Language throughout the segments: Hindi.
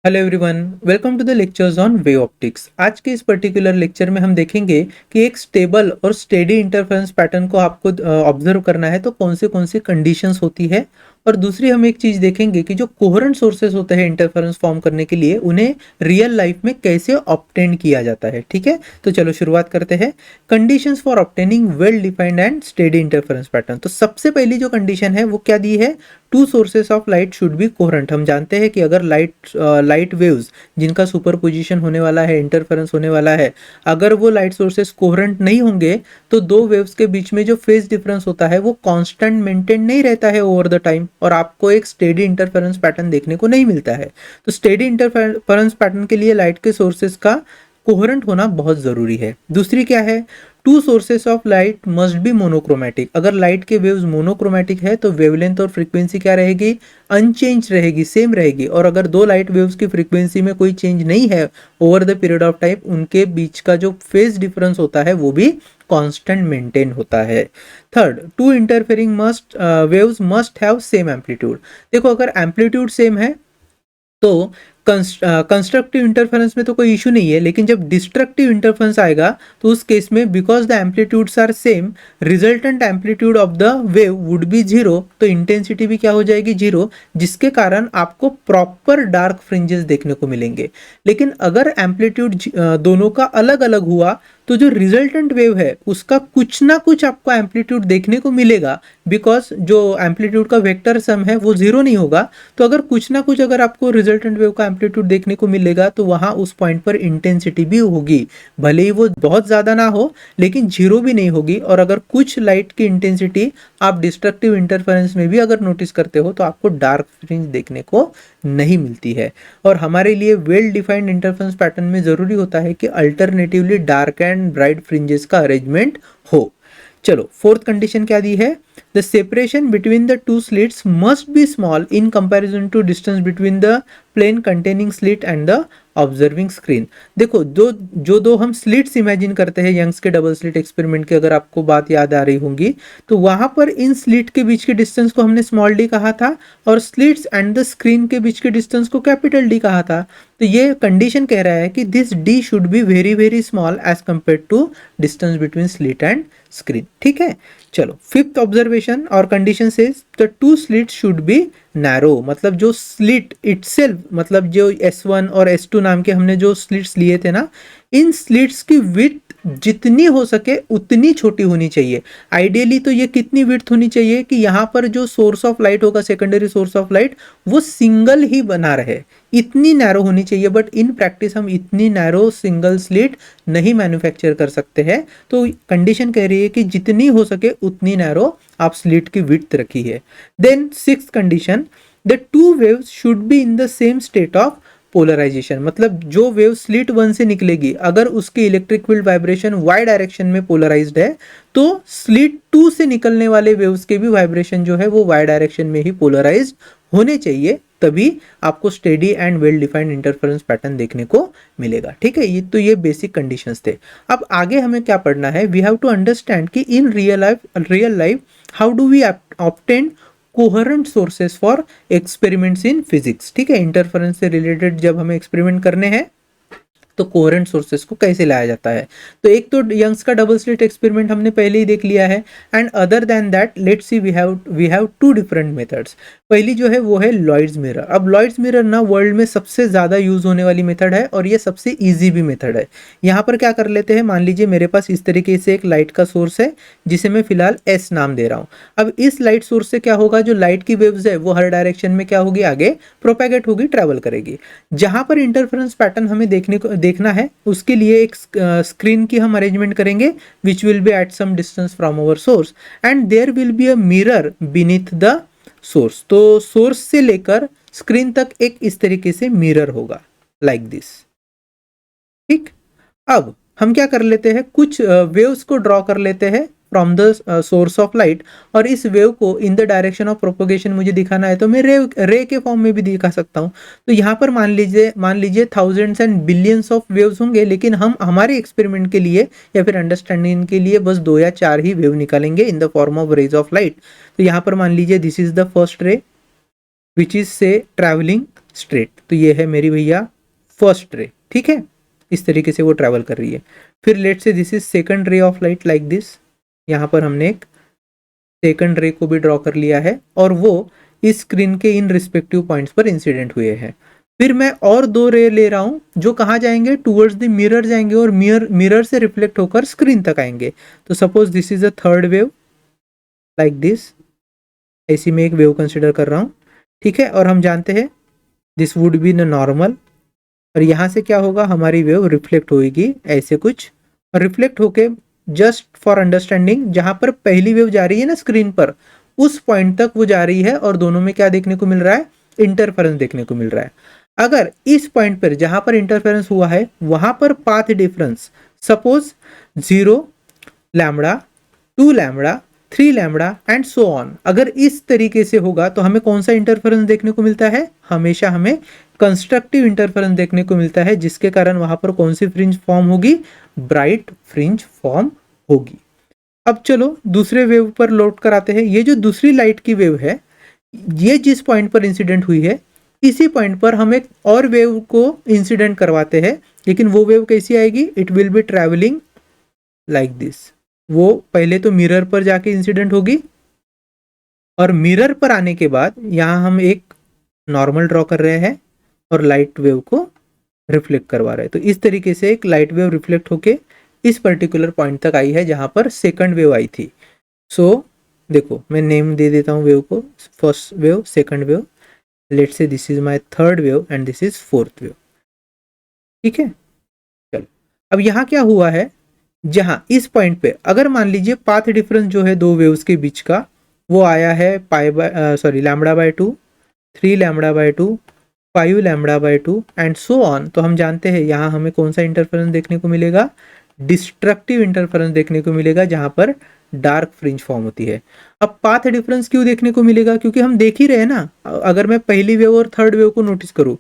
Hello everyone, welcome to the lectures on wave optics. आज के इस पर्टिकुलर लेक्चर में हम देखेंगे कि एक स्टेबल और स्टेडी इंटरफेरेंस पैटर्न को आपको ऑब्जर्व करना है तो कौन सी कंडीशंस होती है। और दूसरी हम एक चीज देखेंगे कि जो कोहेरेंट सोर्सेस होते हैं इंटरफेरेंस फॉर्म करने के लिए उन्हें रियल लाइफ में कैसे ऑब्टेन किया जाता है। ठीक है, तो चलो शुरुआत करते हैं। Conditions for obtaining well defined and steady interference pattern. तो सबसे पहली जो कंडीशन है वो क्या दी है, to sources of light should be coherent. हम जानते हैं कि अगर लाइट वेव्स जिनका सुपरपोजिशन होने वाला है, इंटरफेरेंस होने वाला है, अगर वो लाइट सोर्सेस कोहेरेंट नहीं होंगे तो दो वेव्स के बीच में जो फेज डिफरेंस होता है वो कांस्टेंट मेंटेन नहीं रहता है ओवर द टाइम, और आपको एक स्टेडी इंटरफेरेंस पैटर्न देखने को नहीं मिलता है। तो स्टेडी इंटरफेरेंस पैटर्न के लिए लाइट के सोर्सेस का कोहेरेंट होना बहुत जरूरी है। दूसरी क्या है, to sources of light must be monochromatic. अगर लाइट के वेव्स मोनोक्रोमेटिक है तो वेवलेंथ और फ्रीक्वेंसी क्या रहेगी, अनचेंज रहेगी, सेम रहेगी। और अगर दो लाइट वेव्स की फ्रीक्वेंसी में कोई चेंज नहीं है over the period of time, उनके बीच का जो फेज डिफरेंस होता है वो भी कांस्टेंट मेंटेन होता है। Third, two interfering waves must have same amplitude. देखो, अगर एम्पलीट्यूड सेम है तो कंस्ट्रक्टिव इंटरफेरेंस में तो कोई इशू नहीं है, लेकिन जब डिस्ट्रक्टिव इंटरफेरेंस आएगा तो उस केस में because the amplitudes are same, resultant amplitude of the wave would be zero, तो इंटेंसिटी भी क्या हो जाएगी, जीरो, जिसके कारण आपको प्रॉपर डार्क फ्रिंजेस देखने को मिलेंगे। लेकिन अगर एम्पलीट्यूड दोनों का अलग अलग हुआ तो जो रिजल्टेंट वेव है उसका कुछ ना कुछ आपको एम्पलीट्यूड देखने को मिलेगा, बिकॉज जो एम्पलीट्यूड का वेक्टर सम है वो जीरो नहीं होगा। तो अगर कुछ ना कुछ अगर आपको रिजल्टेंट वेव का एम्पलीट्यूड देखने को मिलेगा तो वहां उस पॉइंट पर इंटेंसिटी भी होगी, भले ही वो बहुत ज्यादा ना हो लेकिन जीरो भी नहीं होगी। और अगर कुछ लाइट की इंटेंसिटी आप डिस्ट्रक्टिव इंटरफेरेंस में भी अगर नोटिस करते हो तो आपको डार्क फ्रिंज देखने को नहीं मिलती है। और हमारे लिए वेल डिफाइंड इंटरफेरेंस पैटर्न में जरूरी होता है कि alternatively dark and bright fringes का अरेंजमेंट हो। चलो, फोर्थ कंडीशन क्या दी है, the separation between the two slits must be small in comparison to distance between the plane containing slit and the observing screen. देखो, जो दो हम स्लिट्स इमेजिन करते हैं यंग्स के डबल स्लिट एक्सपेरिमेंट की, अगर आपको बात याद आ रही होंगी तो वहां पर इन स्लिट के बीच के डिस्टेंस को हमने स्मॉल डी कहा था और स्लिट्स एंड द स्क्रीन के बीच के डिस्टेंस को कैपिटल डी कहा था। तो ये कंडीशन कह रहा है कि this D should be very very small as compare to distance between slit and screen. ठीक है, चलो, फिफ्थ ऑब्जर्वेशन और कंडीशन से the two slit should be narrow. मतलब जो स्लिट इटसेल्फ, मतलब जो S1 और S2 नाम के हमने जो स्लिट्स लिए थे ना, इन स्लिट्स की विड्थ जितनी हो सके उतनी छोटी होनी चाहिए। आइडियली तो ये कितनी विड्थ होनी चाहिए कि यहाँ पर जो सोर्स ऑफ लाइट होगा, सेकेंडरी सोर्स ऑफ लाइट, वो सिंगल ही बना रहे, इतनी नैरो होनी चाहिए। बट इन प्रैक्टिस हम इतनी नैरो सिंगल स्लिट नहीं मैन्युफैक्चर कर सकते हैं। तो कंडीशन कह रही है कि जितनी हो सके उतनी नैरो आप स्लिट की विड्थ रखी है। Then sixth condition, the two waves should be in the same state of polarisation. मतलब जो वेव स्लिट वन से निकलेगी अगर उसकी electric field vibration Y direction में पोलराइज्ड है तो स्लिट टू से निकलने वाले वेव्स के भी वाइब्रेशन जो है वो वाई डायरेक्शन में ही पोलराइज्ड होने चाहिए, तभी आपको steady and well defined interference pattern देखने को मिलेगा। ठीक है, ये बेसिक कंडीशंस थे। अब आगे हमें क्या पढ़ना है, वी हैव टू अंडरस्टैंड कि in real life how do we obtain coherent sources for experiments in physics. ठीक है, इंटरफेरेंस से रिलेटेड जब हमें एक्सपेरिमेंट करने हैं तो कोहेरेंट सोर्सेस को कैसे लाया जाता है। तो एक तो यंग्स का डबल स्लिट एक्सपेरिमेंट हमने पहले ही देख लिया है, and other than that let's see we have two different methods. पहली जो है वो है लॉयड्स मिरर। अब लॉयड्स मिरर ना वर्ल्ड में सबसे ज्यादा यूज होने वाली मेथड है और ये सबसे इजी भी मेथड है। यहाँ पर क्या कर लेते हैं, मान लीजिए मेरे पास इस तरीके से एक लाइट का सोर्स है जिसे मैं फिलहाल S नाम दे रहा हूँ। अब इस लाइट सोर्स से क्या होगा, जो लाइट की वेव्स है वो हर डायरेक्शन में क्या होगी, आगे प्रोपेगेट होगी, ट्रेवल करेगी। जहां पर इंटरफेरेंस पैटर्न हमें देखना है उसके लिए एक स्क्रीन की हम अरेंजमेंट करेंगे which will be at some distance from our source and there will be a mirror beneath the source. तो सोर्स से लेकर स्क्रीन तक एक इस तरीके से मिरर होगा, लाइक दिस। ठीक, अब हम क्या कर लेते हैं, कुछ वेव्स को ड्रॉ कर लेते हैं from the source of light, और इस वेव को in the direction of propagation मुझे दिखाना है तो मैं रे के फॉर्म में भी दिखा सकता हूँ। तो यहाँ पर मान लीजिए thousands and billions of waves होंगे, लेकिन हम हमारे एक्सपेरिमेंट के लिए या फिर अंडरस्टैंडिंग के लिए बस 2 या 4 ही वेव निकालेंगे in the form of rays of light. तो यहाँ पर मान लीजिए this is the first ray which is से ट्रैवलिंग स्ट्रेट। तो ये है मेरी भैया फर्स्ट रे, ठीक है, इस तरीके से वो ट्रैवल कर रही है। फिर लेट से this is second ray of light like this, यहाँ पर हमने एक सेकंड रे को भी ड्रॉ कर लिया है और वो इस स्क्रीन के इन रिस्पेक्टिव पॉइंट्स पर इंसिडेंट हुए हैं। फिर मैं और दो रे ले रहा हूं जो कहाँ जाएंगे, टूवर्ड्स द मिरर जाएंगे और मिरर से रिफ्लेक्ट होकर स्क्रीन तक आएंगे। तो suppose this is a third wave like this, ऐसी मैं एक वेव कंसिडर कर रहा हूँ, ठीक है। और हम जानते हैं दिस वुड बी न नॉर्मल, और यहाँ से क्या होगा, हमारी वेव रिफ्लेक्ट होगी ऐसे कुछ, और रिफ्लेक्ट होके जस्ट फॉर अंडरस्टैंडिंग जहां पर पहली वेव जा रही है ना स्क्रीन पर, उस पॉइंट तक वो जा रही है और दोनों में क्या देखने को मिल रहा है, इंटरफेरेंस देखने को मिल रहा है। अगर इस पॉइंट पर जहां पर इंटरफेरेंस हुआ है वहां पर path difference suppose 0 lambda, 2 lambda, 3 lambda and so on, अगर इस तरीके से होगा तो हमें कौन सा इंटरफेरेंस देखने को मिलता है, हमेशा हमें कंस्ट्रक्टिव इंटरफेरेंस देखने को मिलता है, जिसके कारण वहां पर कौन सी फ्रिंज फॉर्म होगी, ब्राइट फ्रिंज फॉर्म होगी। अब चलो दूसरे वेव पर लौट कर आते हैं। ये जो दूसरी लाइट की वेव है, ये जिस पॉइंट पर इंसिडेंट हुई है, इसी पॉइंट पर हम एक और वेव को इंसिडेंट करवाते हैं, लेकिन वो वेव कैसी आएगी, it will be travelling like this. वो पहले तो मिरर पर जाके इंसिडेंट होगी और मिरर पर आने के बाद यहां हम एक नॉर्मल ड्रॉ कर रहे हैं और लाइट वेव को रिफ्लेक्ट करवा रहे हैं। तो इस तरीके से एक लाइट वेव रिफ्लेक्ट होके इस पर्टिकुलर पॉइंट तक आई है जहां पर सेकंड वेव आई थी। सो देखो मैं नेम दे देता हूं वेव को, first wave, second wave, let's say this is my third wave and this is fourth wave, ठीक है। चलो अब यहाँ क्या हुआ है, जहां इस पॉइंट पे अगर मान लीजिए पाथ डिफरेंस जो है दो वेव्स के बीच का वो आया है pi by sorry lambda by 2, 3 lambda by 2, 5 lambda by 2 and so on, तो हम जानते हैं यहाँ हमें कौन सा इंटरफेरेंस देखने को मिलेगा, डिस्ट्रक्टिव इंटरफेरेंस देखने को मिलेगा जहां पर डार्क फ्रिंज फॉर्म होती है। अब पाथ डिफरेंस क्यों देखने को मिलेगा, क्योंकि हम देख ही रहे हैं ना, अगर मैं पहली वेव और थर्ड वेव को नोटिस करूं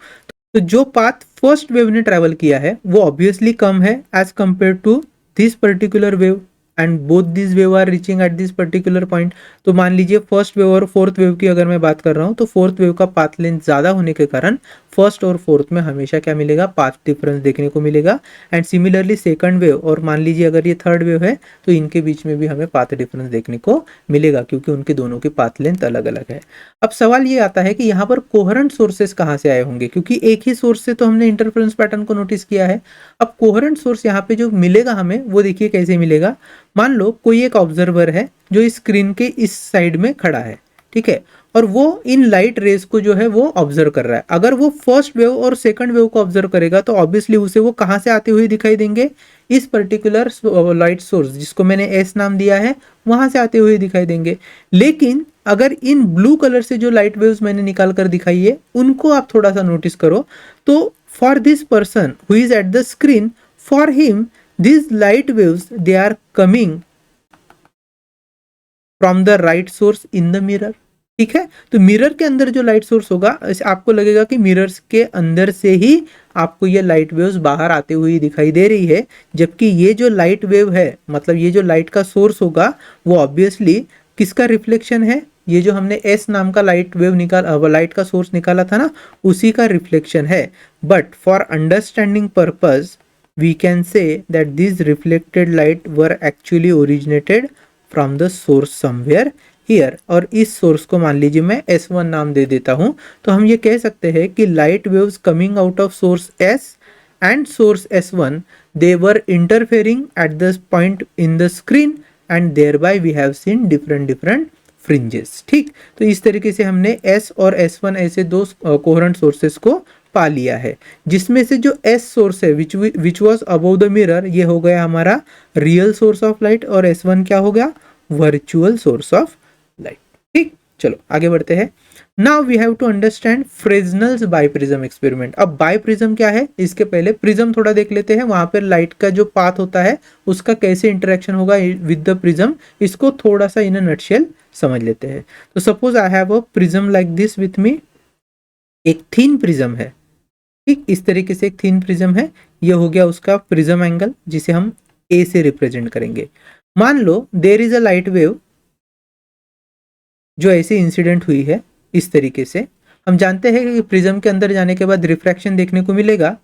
तो जो पाथ फर्स्ट वेव ने ट्रेवल किया है वो ऑब्वियसली कम है as compare to this particular wave and both this wave are reaching at this particular point. तो मान लीजिए फर्स्ट वेव और फोर्थ वेव की अगर मैं बात कर रहा हूं तो फोर्थ वेव का पाथ लेंथ ज्यादा होने के कारण फर्स्ट और फोर्थ में हमेशा क्या मिलेगा, पाथ डिफरेंस देखने को मिलेगा। एंड सिमिलरली सेकंड वेव और मान लीजिए अगर ये थर्ड वेव है तो इनके बीच में भी हमें पाथ डिफरेंस देखने को मिलेगा, क्योंकि उनके दोनों की पाथ लेंथ अलग अलग है। अब सवाल ये आता है कि यहाँ पर कोहेरेंट सोर्सेस कहाँ से आए होंगे, क्योंकि एक ही सोर्स से तो हमने इंटरफेरेंस पैटर्न को नोटिस किया है। अब कोहेरेंट सोर्स यहाँ पे जो मिलेगा हमें वो देखिए कैसे मिलेगा। मान लो कोई एक ऑब्जर्वर है जो स्क्रीन के इस साइड में खड़ा है, ठीक है, और वो इन लाइट रेज को जो है वो ऑब्जर्व कर रहा है। अगर वो फर्स्ट वेव और सेकंड वेव को ऑब्जर्व करेगा तो ऑब्वियसली उसे वो कहां से आते हुए दिखाई देंगे, इस पर्टिकुलर लाइट सोर्स जिसको मैंने एस नाम दिया है वहां से आते हुए दिखाई देंगे। लेकिन अगर इन ब्लू कलर से जो लाइट वेव्स मैंने निकाल कर दिखाई है उनको आप थोड़ा सा नोटिस करो, तो for this person who is at the screen, for him these light waves they are coming from the right source in the mirror, ठीक है। तो मिरर के अंदर जो लाइट सोर्स होगा आपको लगेगा कि मिरर्स के अंदर से ही आपको ये लाइट वेव्स बाहर आते हुए दिखाई दे रही है, जबकि ये जो लाइट वेव है मतलब ये जो लाइट का सोर्स होगा वो ऑब्वियसली किसका रिफ्लेक्शन है, ये जो हमने एस नाम का लाइट वेव लाइट का सोर्स निकाला था ना उसी का रिफ्लेक्शन है। But for understanding purpose we can say that these reflected light were actually originated from the source somewhere here, और इस सोर्स को मान लीजिए मैं S1 नाम दे देता हूं। तो हम ये कह सकते हैं कि light waves coming out of source S and source S1 they were interfering at this point in the screen and thereby we have seen different fringes, ठीक। तो इस तरीके से हमने S और S1 ऐसे दो कोहेरेंट सोर्सेस को पा लिया है, जिसमें से जो S सोर्स है which was above the mirror ये हो गया हमारा रियल सोर्स ऑफ लाइट और S1 क्या हो गया, वर्चुअल सोर्स ऑफ लाइट, ठीक। चलो आगे बढ़ते हैं। Now we have to understand Fresnel's biprism experiment. अब बाइप्रिज्म क्या है, इसके पहले प्रिज्म थोड़ा देख लेते हैं, वहां पर लाइट का जो पाथ होता है उसका कैसे इंटरेक्शन होगा विद द प्रिज्म, इसको थोड़ा सा इन अ नटशेल समझ लेते हैं। तो suppose I have a prism like this with me, एक थीन प्रिज्म है, ठीक, इस तरीके से एक थीन प्रिज्म है, ये हो गया उसका प्रिज्म एंगल जिसे हम ए से रिप्रेजेंट करेंगे। मान लो there is a light wave जो ऐसे इंसिडेंट हुई है इस तरीके से, हम जानते हैं कि प्रिज्म के अंदर जाने के बाद रिफ्रैक्शन देखने को मिलेगा,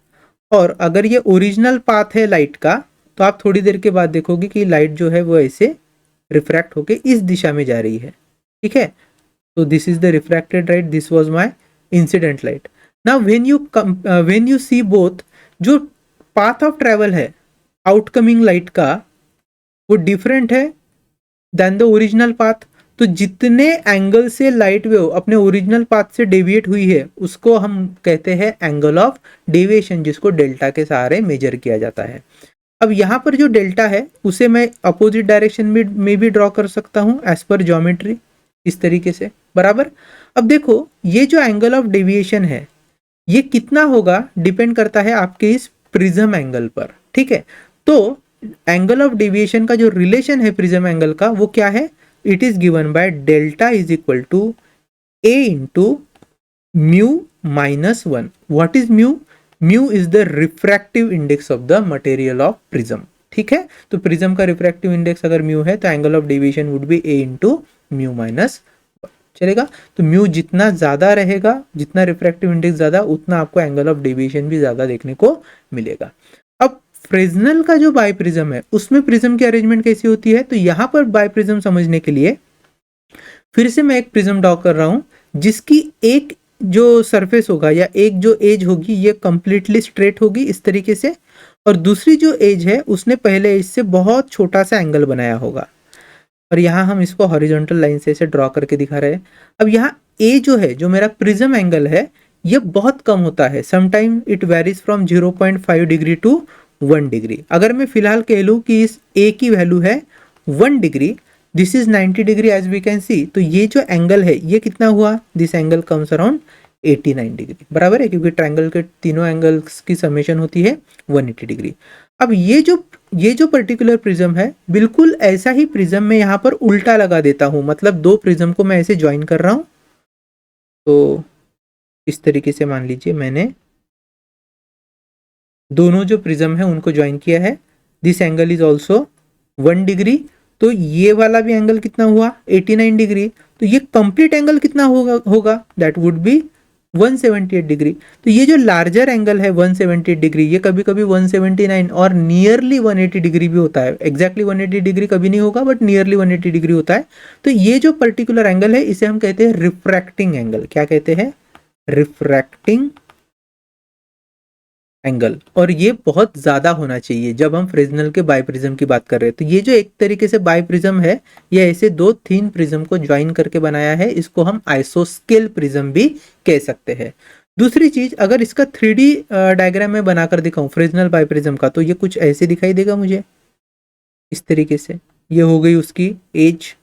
और अगर ये ओरिजिनल पाथ है लाइट का, तो आप थोड़ी देर के बाद देखोगे कि लाइट जो है वो ऐसे रिफ्रैक्ट होके इस दिशा में जा रही है, ठीक है। तो this is the refracted light, this was my incident light. Now when you see both, जो पाथ ऑफ ट्रेवल है आउटकमिंग लाइट का वो डिफरेंट है देन द ओरिजिनल पाथ। तो जितने एंगल से लाइट वेव अपने ओरिजिनल पाथ से डेविएट हुई है उसको हम कहते हैं एंगल ऑफ डेविएशन, जिसको डेल्टा के सहारे मेजर किया जाता है। अब यहाँ पर जो डेल्टा है उसे मैं अपोजिट डायरेक्शन में भी ड्रॉ कर सकता हूँ एज पर ज्योमेट्री, इस तरीके से, बराबर। अब देखो ये जो एंगल ऑफ डेविएशन है ये कितना होगा डिपेंड करता है आपके इस प्रिज्म एंगल पर, ठीक है। तो एंगल ऑफ डेविएशन का जो रिलेशन है प्रिज्म एंगल का वो क्या है, it is given by delta is equal to A into mu minus one. What is mu? Mu is the refractive index of the material of prism, ठीक है। तो प्रिज्म का रिफ्रैक्टिव इंडेक्स अगर म्यू है तो angle of deviation would be A into mu minus, चलेगा। तो म्यू जितना ज्यादा रहेगा, जितना रिफ्रैक्टिव इंडेक्स ज्यादा, उतना आपको एंगल ऑफ डेविएशन भी ज्यादा देखने को मिलेगा। अब फ्रेस्नेल का जो बाइप्रिज्म है उसमें प्रिज्म की अरेंजमेंट कैसी होती है, तो यहां पर बाइप्रिज्म समझने के लिए फिर से मैं एक प्रिज्म ड्रॉ कर रहा हूं जिसकी एक जो सरफेस होगा या एक जो एज होगी ये कंप्लीटली स्ट्रेट होगी इस तरीके से, और दूसरी जो एज है उसने पहले एज से बहुत छोटा सा एंगल बनाया होगा, और यहाँ हम इसको हॉरिजॉन्टल लाइन से ऐसे ड्रॉ करके दिखा रहे हैं। अब यहाँ ए जो है, जो मेरा प्रिज्म एंगल है, ये बहुत कम होता है, sometime it varies from 0.5 degree to 1 degree. अगर मैं फिलहाल कह लूँ कि इस ए की वैल्यू है 1 degree, this is 90 degree as we can see, तो ये जो एंगल है ये कितना हुआ, this angle comes around 89 degree, बराबर है, क्योंकि ट्रायंगल के तीनों एंगल्स की समेशन होती है 180 डिग्री। अब ये जो पर्टिकुलर प्रिज्म है बिल्कुल ऐसा ही प्रिज्म मैं यहाँ पर उल्टा लगा देता हूँ, मतलब दो प्रिज्म को मैं ऐसे ज्वाइन कर रहा हूँ। तो इस तरीके से मान लीजिए मैंने दोनों जो प्रिज्म है उनको ज्वाइन किया है, this angle is also 1 degree, तो ये वाला भी एंगल कितना हुआ 89 डिग्री, तो ये कंप्लीट एंगल कितना होगा दैट वुड बी 178 डिग्री। तो ये जो लार्जर एंगल है 178 डिग्री, ये कभी कभी 179 और नियरली 180 डिग्री भी होता है, एग्जैक्टली 180 डिग्री कभी नहीं होगा बट नियरली 180 डिग्री होता है। तो ये जो पर्टिकुलर एंगल है इसे हम कहते हैं रिफ्रैक्टिंग एंगल। क्या कहते हैं? Refracting angle. और ये बहुत ज्यादा होना चाहिए जब हम फ्रेस्नेल के बाइप्रिज्म की बात कर रहे हैं। तो ये जो एक तरीके से बाइप्रिज्म है ये ऐसे दो थीन प्रिज्म को ज्वाइन करके बनाया है, इसको हम आइसोस्केल प्रिज्म भी कह सकते हैं। दूसरी चीज, अगर इसका 3D डायग्राम में बनाकर दिखाऊं फ्रेस्नेल बाइप्रिज्म का, तो ये कुछ ऐसे दिखाई देगा मुझे इस तरीके से। ये हो गई उसकी एज,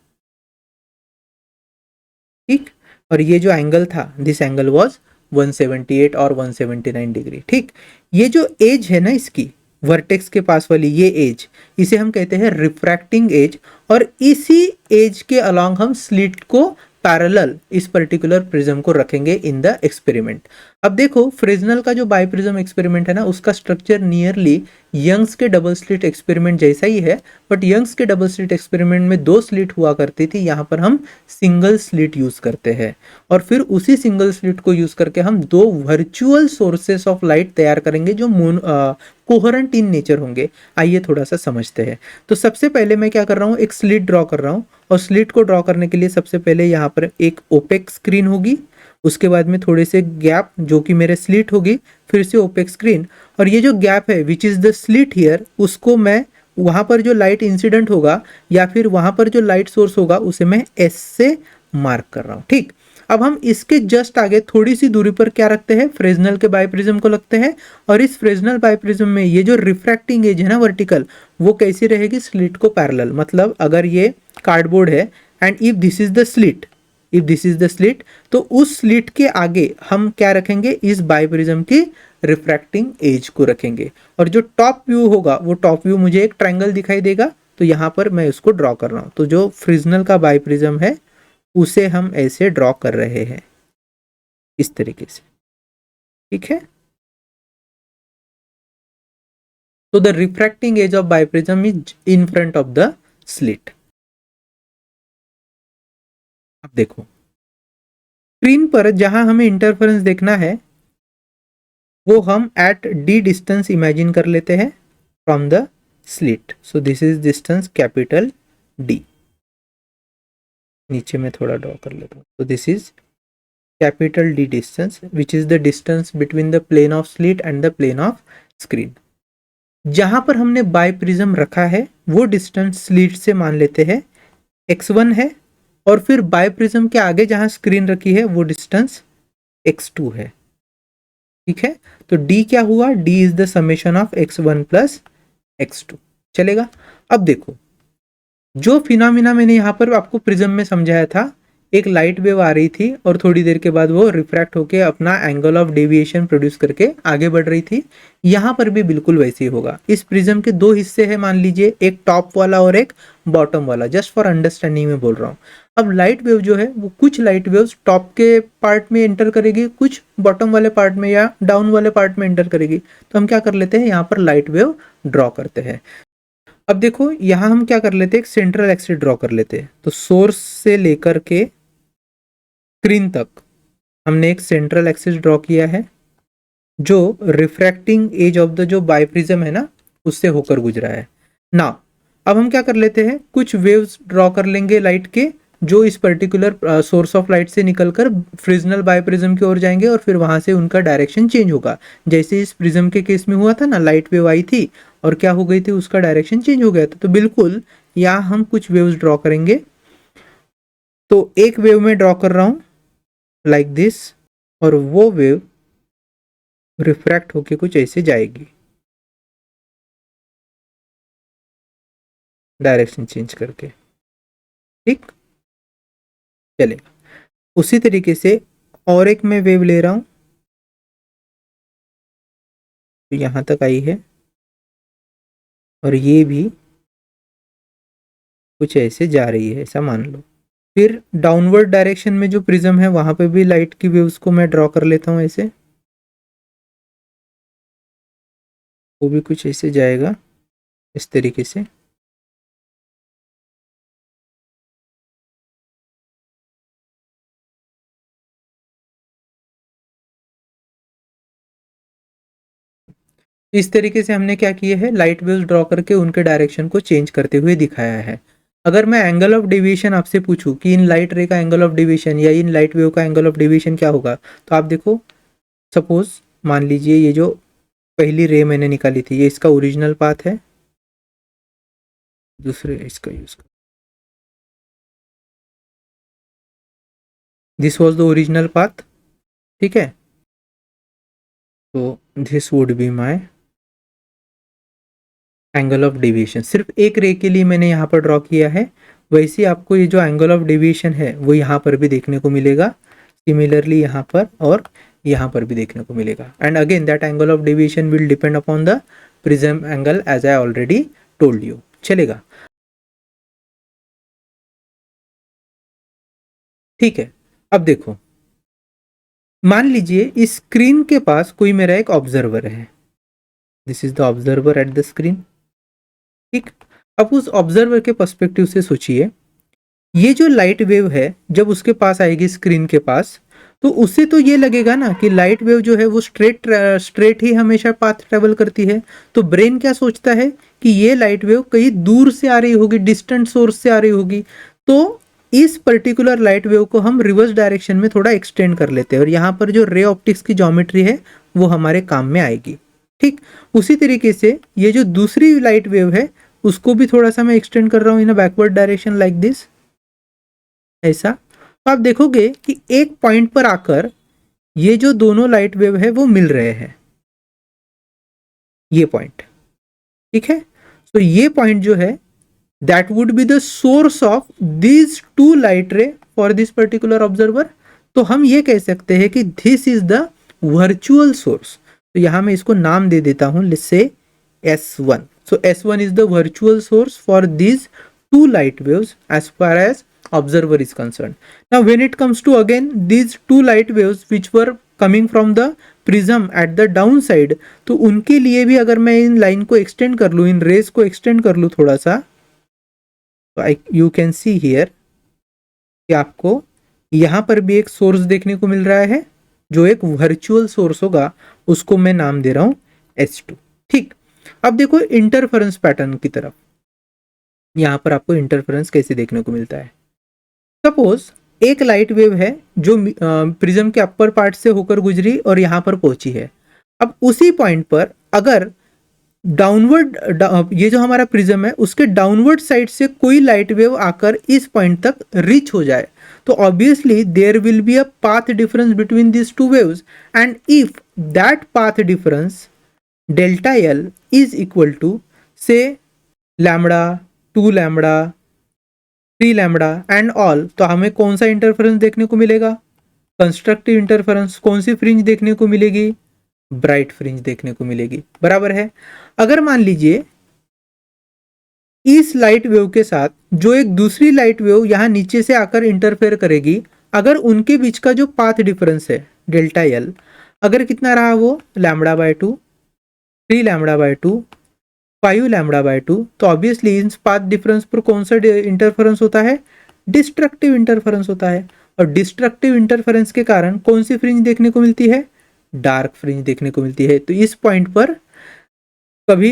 ठीक, और ये जो एंगल था दिस एंगल वाज 178 और 179 डिग्री, ठीक। ये जो एज है ना इसकी वर्टेक्स के पास वाली ये एज, इसे हम कहते हैं रिफ्रैक्टिंग एज, और इसी एज के अलोंग हम स्लिट को पैरेलल इस पर्टिकुलर प्रिज्म को रखेंगे इन द एक्सपेरिमेंट। अब देखो फ्रेस्नेल का जो बाइप्रिज्म एक्सपेरिमेंट है ना उसका स्ट्रक्चर नियरली यंग्स के डबल स्लिट एक्सपेरिमेंट जैसा ही है, बट यंग्स के डबल स्लिट एक्सपेरिमेंट में दो स्लिट हुआ करती थी, यहाँ पर हम सिंगल स्लिट यूज करते हैं, और फिर उसी सिंगल स्लिट को यूज करके हम दो वर्चुअल सोर्सेस ऑफ लाइट तैयार करेंगे जो कोहेरेंट इन नेचर होंगे। आइए थोड़ा सा समझते हैं। तो सबसे पहले मैं क्या कर रहा हूँ, एक स्लिट ड्रॉ कर रहा हूँ, और स्लिट को ड्रॉ करने के लिए सबसे पहले यहाँ पर एक ओपेक स्क्रीन होगी, उसके बाद में थोड़े से गैप जो कि मेरे स्लिट होगी, फिर से ओपेक स्क्रीन, और ये जो गैप है विच इज द स्लिट हियर, उसको मैं वहां पर जो लाइट इंसिडेंट होगा या फिर वहां पर जो लाइट सोर्स होगा उसे मैं एस से मार्क कर रहा हूं, ठीक। अब हम इसके जस्ट आगे थोड़ी सी दूरी पर क्या रखते हैं, फ्रेस्नेल के बाइप्रिज्म को लगते हैं, और इस फ्रेस्नेल बाइप्रिज्म में ये जो रिफ्रैक्टिंग एज है ना वर्टिकल, वो कैसी रहेगी, स्लिट को पैरेलल। मतलब अगर ये कार्डबोर्ड है and if this is the slit, if this is the slit, तो उस स्लिट के आगे हम क्या रखेंगे, इस बाइप्रिज्म की रिफ्रैक्टिंग एज को रखेंगे, और जो टॉप व्यू होगा वो टॉप व्यू मुझे एक ट्रायंगल दिखाई देगा, तो यहाँ पर मैं उसको ड्रॉ कर रहा हूँ। तो जो फ्रेस्नेल का बाइप्रिज्म है उसे हम ऐसे ड्रॉ कर रहे हैं इस तरीके से, ठीक है। तो the refracting edge of biprism is in front of the slit. अब देखो स्क्रीन पर जहां हमें इंटरफेरेंस देखना है वो हम एट डी डिस्टेंस इमेजिन कर लेते हैं from the slit. So this is distance capital D. नीचे में थोड़ा ड्रॉ कर लेता हूँ। तो this is capital D distance which is the distance between the plane of slit and the plane of screen. जहां पर हमने बाय प्रिज्म रखा है वो डिस्टेंस स्लिट से मान लेते हैं x1 है, और फिर बाय प्रिज्म के आगे जहां स्क्रीन रखी है वो डिस्टेंस x2 है। ठीक है, तो d क्या हुआ, d is the summation of x1 plus x2। चलेगा। अब देखो जो फिनोमिना मैंने यहां पर आपको प्रिज्म में समझाया था, एक लाइट वेव आ रही थी और थोड़ी देर के बाद वो रिफ्रैक्ट होके अपना एंगल ऑफ डेविएशन प्रोड्यूस करके आगे बढ़ रही थी। यहां पर भी बिल्कुल वैसे ही होगा। इस प्रिज्म के दो हिस्से हैं मान लीजिए, एक टॉप वाला और एक बॉटम वाला, जस्ट फॉर अंडरस्टैंडिंग में बोल रहा हूँ। अब लाइट वेव जो है वो कुछ लाइट वेव्स टॉप के पार्ट में एंटर करेगी, कुछ बॉटम वाले पार्ट में या डाउन वाले पार्ट में एंटर करेगी। तो हम क्या कर लेते हैं, यहाँ पर लाइट वेव ड्रॉ करते हैं। अब देखो यहां हम क्या कर लेते हैं, एक सेंट्रल एक्सिस ड्रॉ कर लेते हैं। तो सोर्स से लेकर के स्क्रीन तक हमने एक सेंट्रल एक्सिस ड्रॉ किया है जो रिफ्रैक्टिंग एज ऑफ द जो बाइप्रिज्म है ना उससे होकर गुजरा है ना। अब हम क्या कर लेते हैं, कुछ वेव्स ड्रॉ कर लेंगे लाइट के जो इस पर्टिकुलर सोर्स ऑफ लाइट से निकलकर फ्रिजनल बाइप्रिज्म की ओर जाएंगे और फिर वहां से उनका डायरेक्शन चेंज होगा। जैसे इस प्रिज्म के केस में हुआ था ना, लाइट वेव आई थी और क्या हो गई थी, उसका डायरेक्शन चेंज हो गया था। तो बिल्कुल यहाँ हम कुछ वेव्स ड्रॉ करेंगे। तो एक वेव में ड्रॉ कर रहा हूं लाइक दिस, और वो वेव रिफ्रैक्ट होके कुछ ऐसे जाएगी, डायरेक्शन चेंज करके। ठीक, चलेगा। उसी तरीके से और एक मैं वेव ले रहा हूं, तो यहां तक आई है और ये भी कुछ ऐसे जा रही है, ऐसा मान लो। फिर डाउनवर्ड डायरेक्शन में जो प्रिज्म है वहां पे भी लाइट की वेव्स को मैं ड्रॉ कर लेता हूं ऐसे, वो भी कुछ ऐसे जाएगा इस तरीके से। इस तरीके से हमने क्या किया है, लाइट वेव्स ड्रॉ करके उनके डायरेक्शन को चेंज करते हुए दिखाया है। अगर मैं एंगल ऑफ डेविएशन आपसे पूछूं कि इन लाइट रे का एंगल ऑफ डेविएशन या इन लाइट वेव का एंगल ऑफ डेविएशन क्या होगा, तो आप देखो सपोज मान लीजिए ये जो पहली रे मैंने निकाली थी ये इसका ओरिजिनल पाथ है, दूसरे इसका यूज कर, this was the original path. ठीक है, तो this would be my angle of deviation. सिर्फ एक रे के लिए मैंने यहाँ पर ड्रॉ किया है, वैसे आपको ये जो एंगल ऑफ डेविएशन है वो यहाँ पर भी देखने को मिलेगा, सिमिलरली यहाँ पर और यहाँ पर भी देखने को मिलेगा। And again that angle of deviation will depend upon the prism angle as I already told you. चलेगा, ठीक है। अब देखो मान लीजिए इस स्क्रीन के पास कोई मेरा एक ऑब्जर्वर है, this is the observer at the screen. ठीक, अब उस ऑब्जर्वर के पर्सपेक्टिव से सोचिए, ये जो लाइट वेव है जब उसके पास आएगी स्क्रीन के पास, तो उससे तो ये लगेगा ना कि लाइट वेव जो है वो स्ट्रेट ही हमेशा पाथ ट्रेवल करती है। तो ब्रेन क्या सोचता है कि ये लाइट वेव कहीं दूर से आ रही होगी, डिस्टेंट सोर्स से आ रही होगी। तो इस पर्टिकुलर लाइट वेव को हम रिवर्स डायरेक्शन में थोड़ा एक्सटेंड कर लेते हैं और यहाँ पर जो रे ऑप्टिक्स की ज्योमेट्री है वो हमारे काम में आएगी। ठीक, उसी तरीके से ये जो दूसरी लाइट वेव है उसको भी थोड़ा सा मैं एक्सटेंड कर रहा हूँ in a backward direction like this, ऐसा। तो आप देखोगे कि एक पॉइंट पर आकर ये जो दोनों लाइट वेव है वो मिल रहे हैं, ये पॉइंट। ठीक है, तो ये पॉइंट जो है that would be the source of these two light रे फॉर दिस पर्टिकुलर ऑब्जर्वर। तो हम ये कह सकते हैं कि this is the virtual source. तो यहां मैं इसको नाम दे देता हूं, let's say S1। So S1 is the virtual source for these two light waves as far as observer is concerned. Now when it comes to again these two light waves which were coming from the prism at the down side, तो उनके लिए भी अगर मैं इन लाइन को एक्सटेंड कर लूँ, इन रेज को एक्सटेंड कर लूँ थोड़ा सा, तो यू कैन सी हियर कि आपको यहाँ पर भी एक सोर्स देखने को मिल रहा है, जो एक वर्चुअल सोर्स होगा, उसको मैं नाम दे रहा हूँ S2। ठीक, अब देखो इंटरफेरेंस पैटर्न की तरफ। यहाँ पर आपको इंटरफेरेंस कैसे देखने को मिलता है। सपोज एक लाइट वेव है जो प्रिज्म के अपर पार्ट से होकर गुजरी और यहाँ पर पहुंची है। अब उसी पॉइंट पर अगर डाउनवर्ड, ये जो हमारा प्रिज्म है उसके डाउनवर्ड साइड से कोई लाइट वेव आकर इस पॉइंट तक रीच हो जाए, तो obviously there will be a path difference between this two waves, and if that path difference delta L is equal to say lambda, 2 lambda, 3 lambda and all, तो हमें कौन सा इंटरफेरेंस देखने को मिलेगा? Constructive interference. कौन सी फ्रिंज देखने को मिलेगी? ब्राइट फ्रिंज देखने को मिलेगी, बराबर है। अगर मान लीजिए इस लाइट वेव के साथ जो एक दूसरी लाइट वेव यहां नीचे से आकर इंटरफेयर करेगी, अगर उनके बीच का जो पाथ डिफरेंस है डेल्टा एल, अगर कितना रहा वो lambda by 2, 3 lambda by 2, 5 lambda by 2, तो ऑब्वियसली इन पाथ डिफरेंस पर कौन सा इंटरफेरेंस होता है? डिस्ट्रक्टिव इंटरफेरेंस होता है। और डिस्ट्रक्टिव इंटरफेरेंस के कारण कौन सी फ्रिंज देखने को मिलती है? डार्क फ्रिंज देखने को मिलती है। तो इस पॉइंट पर कभी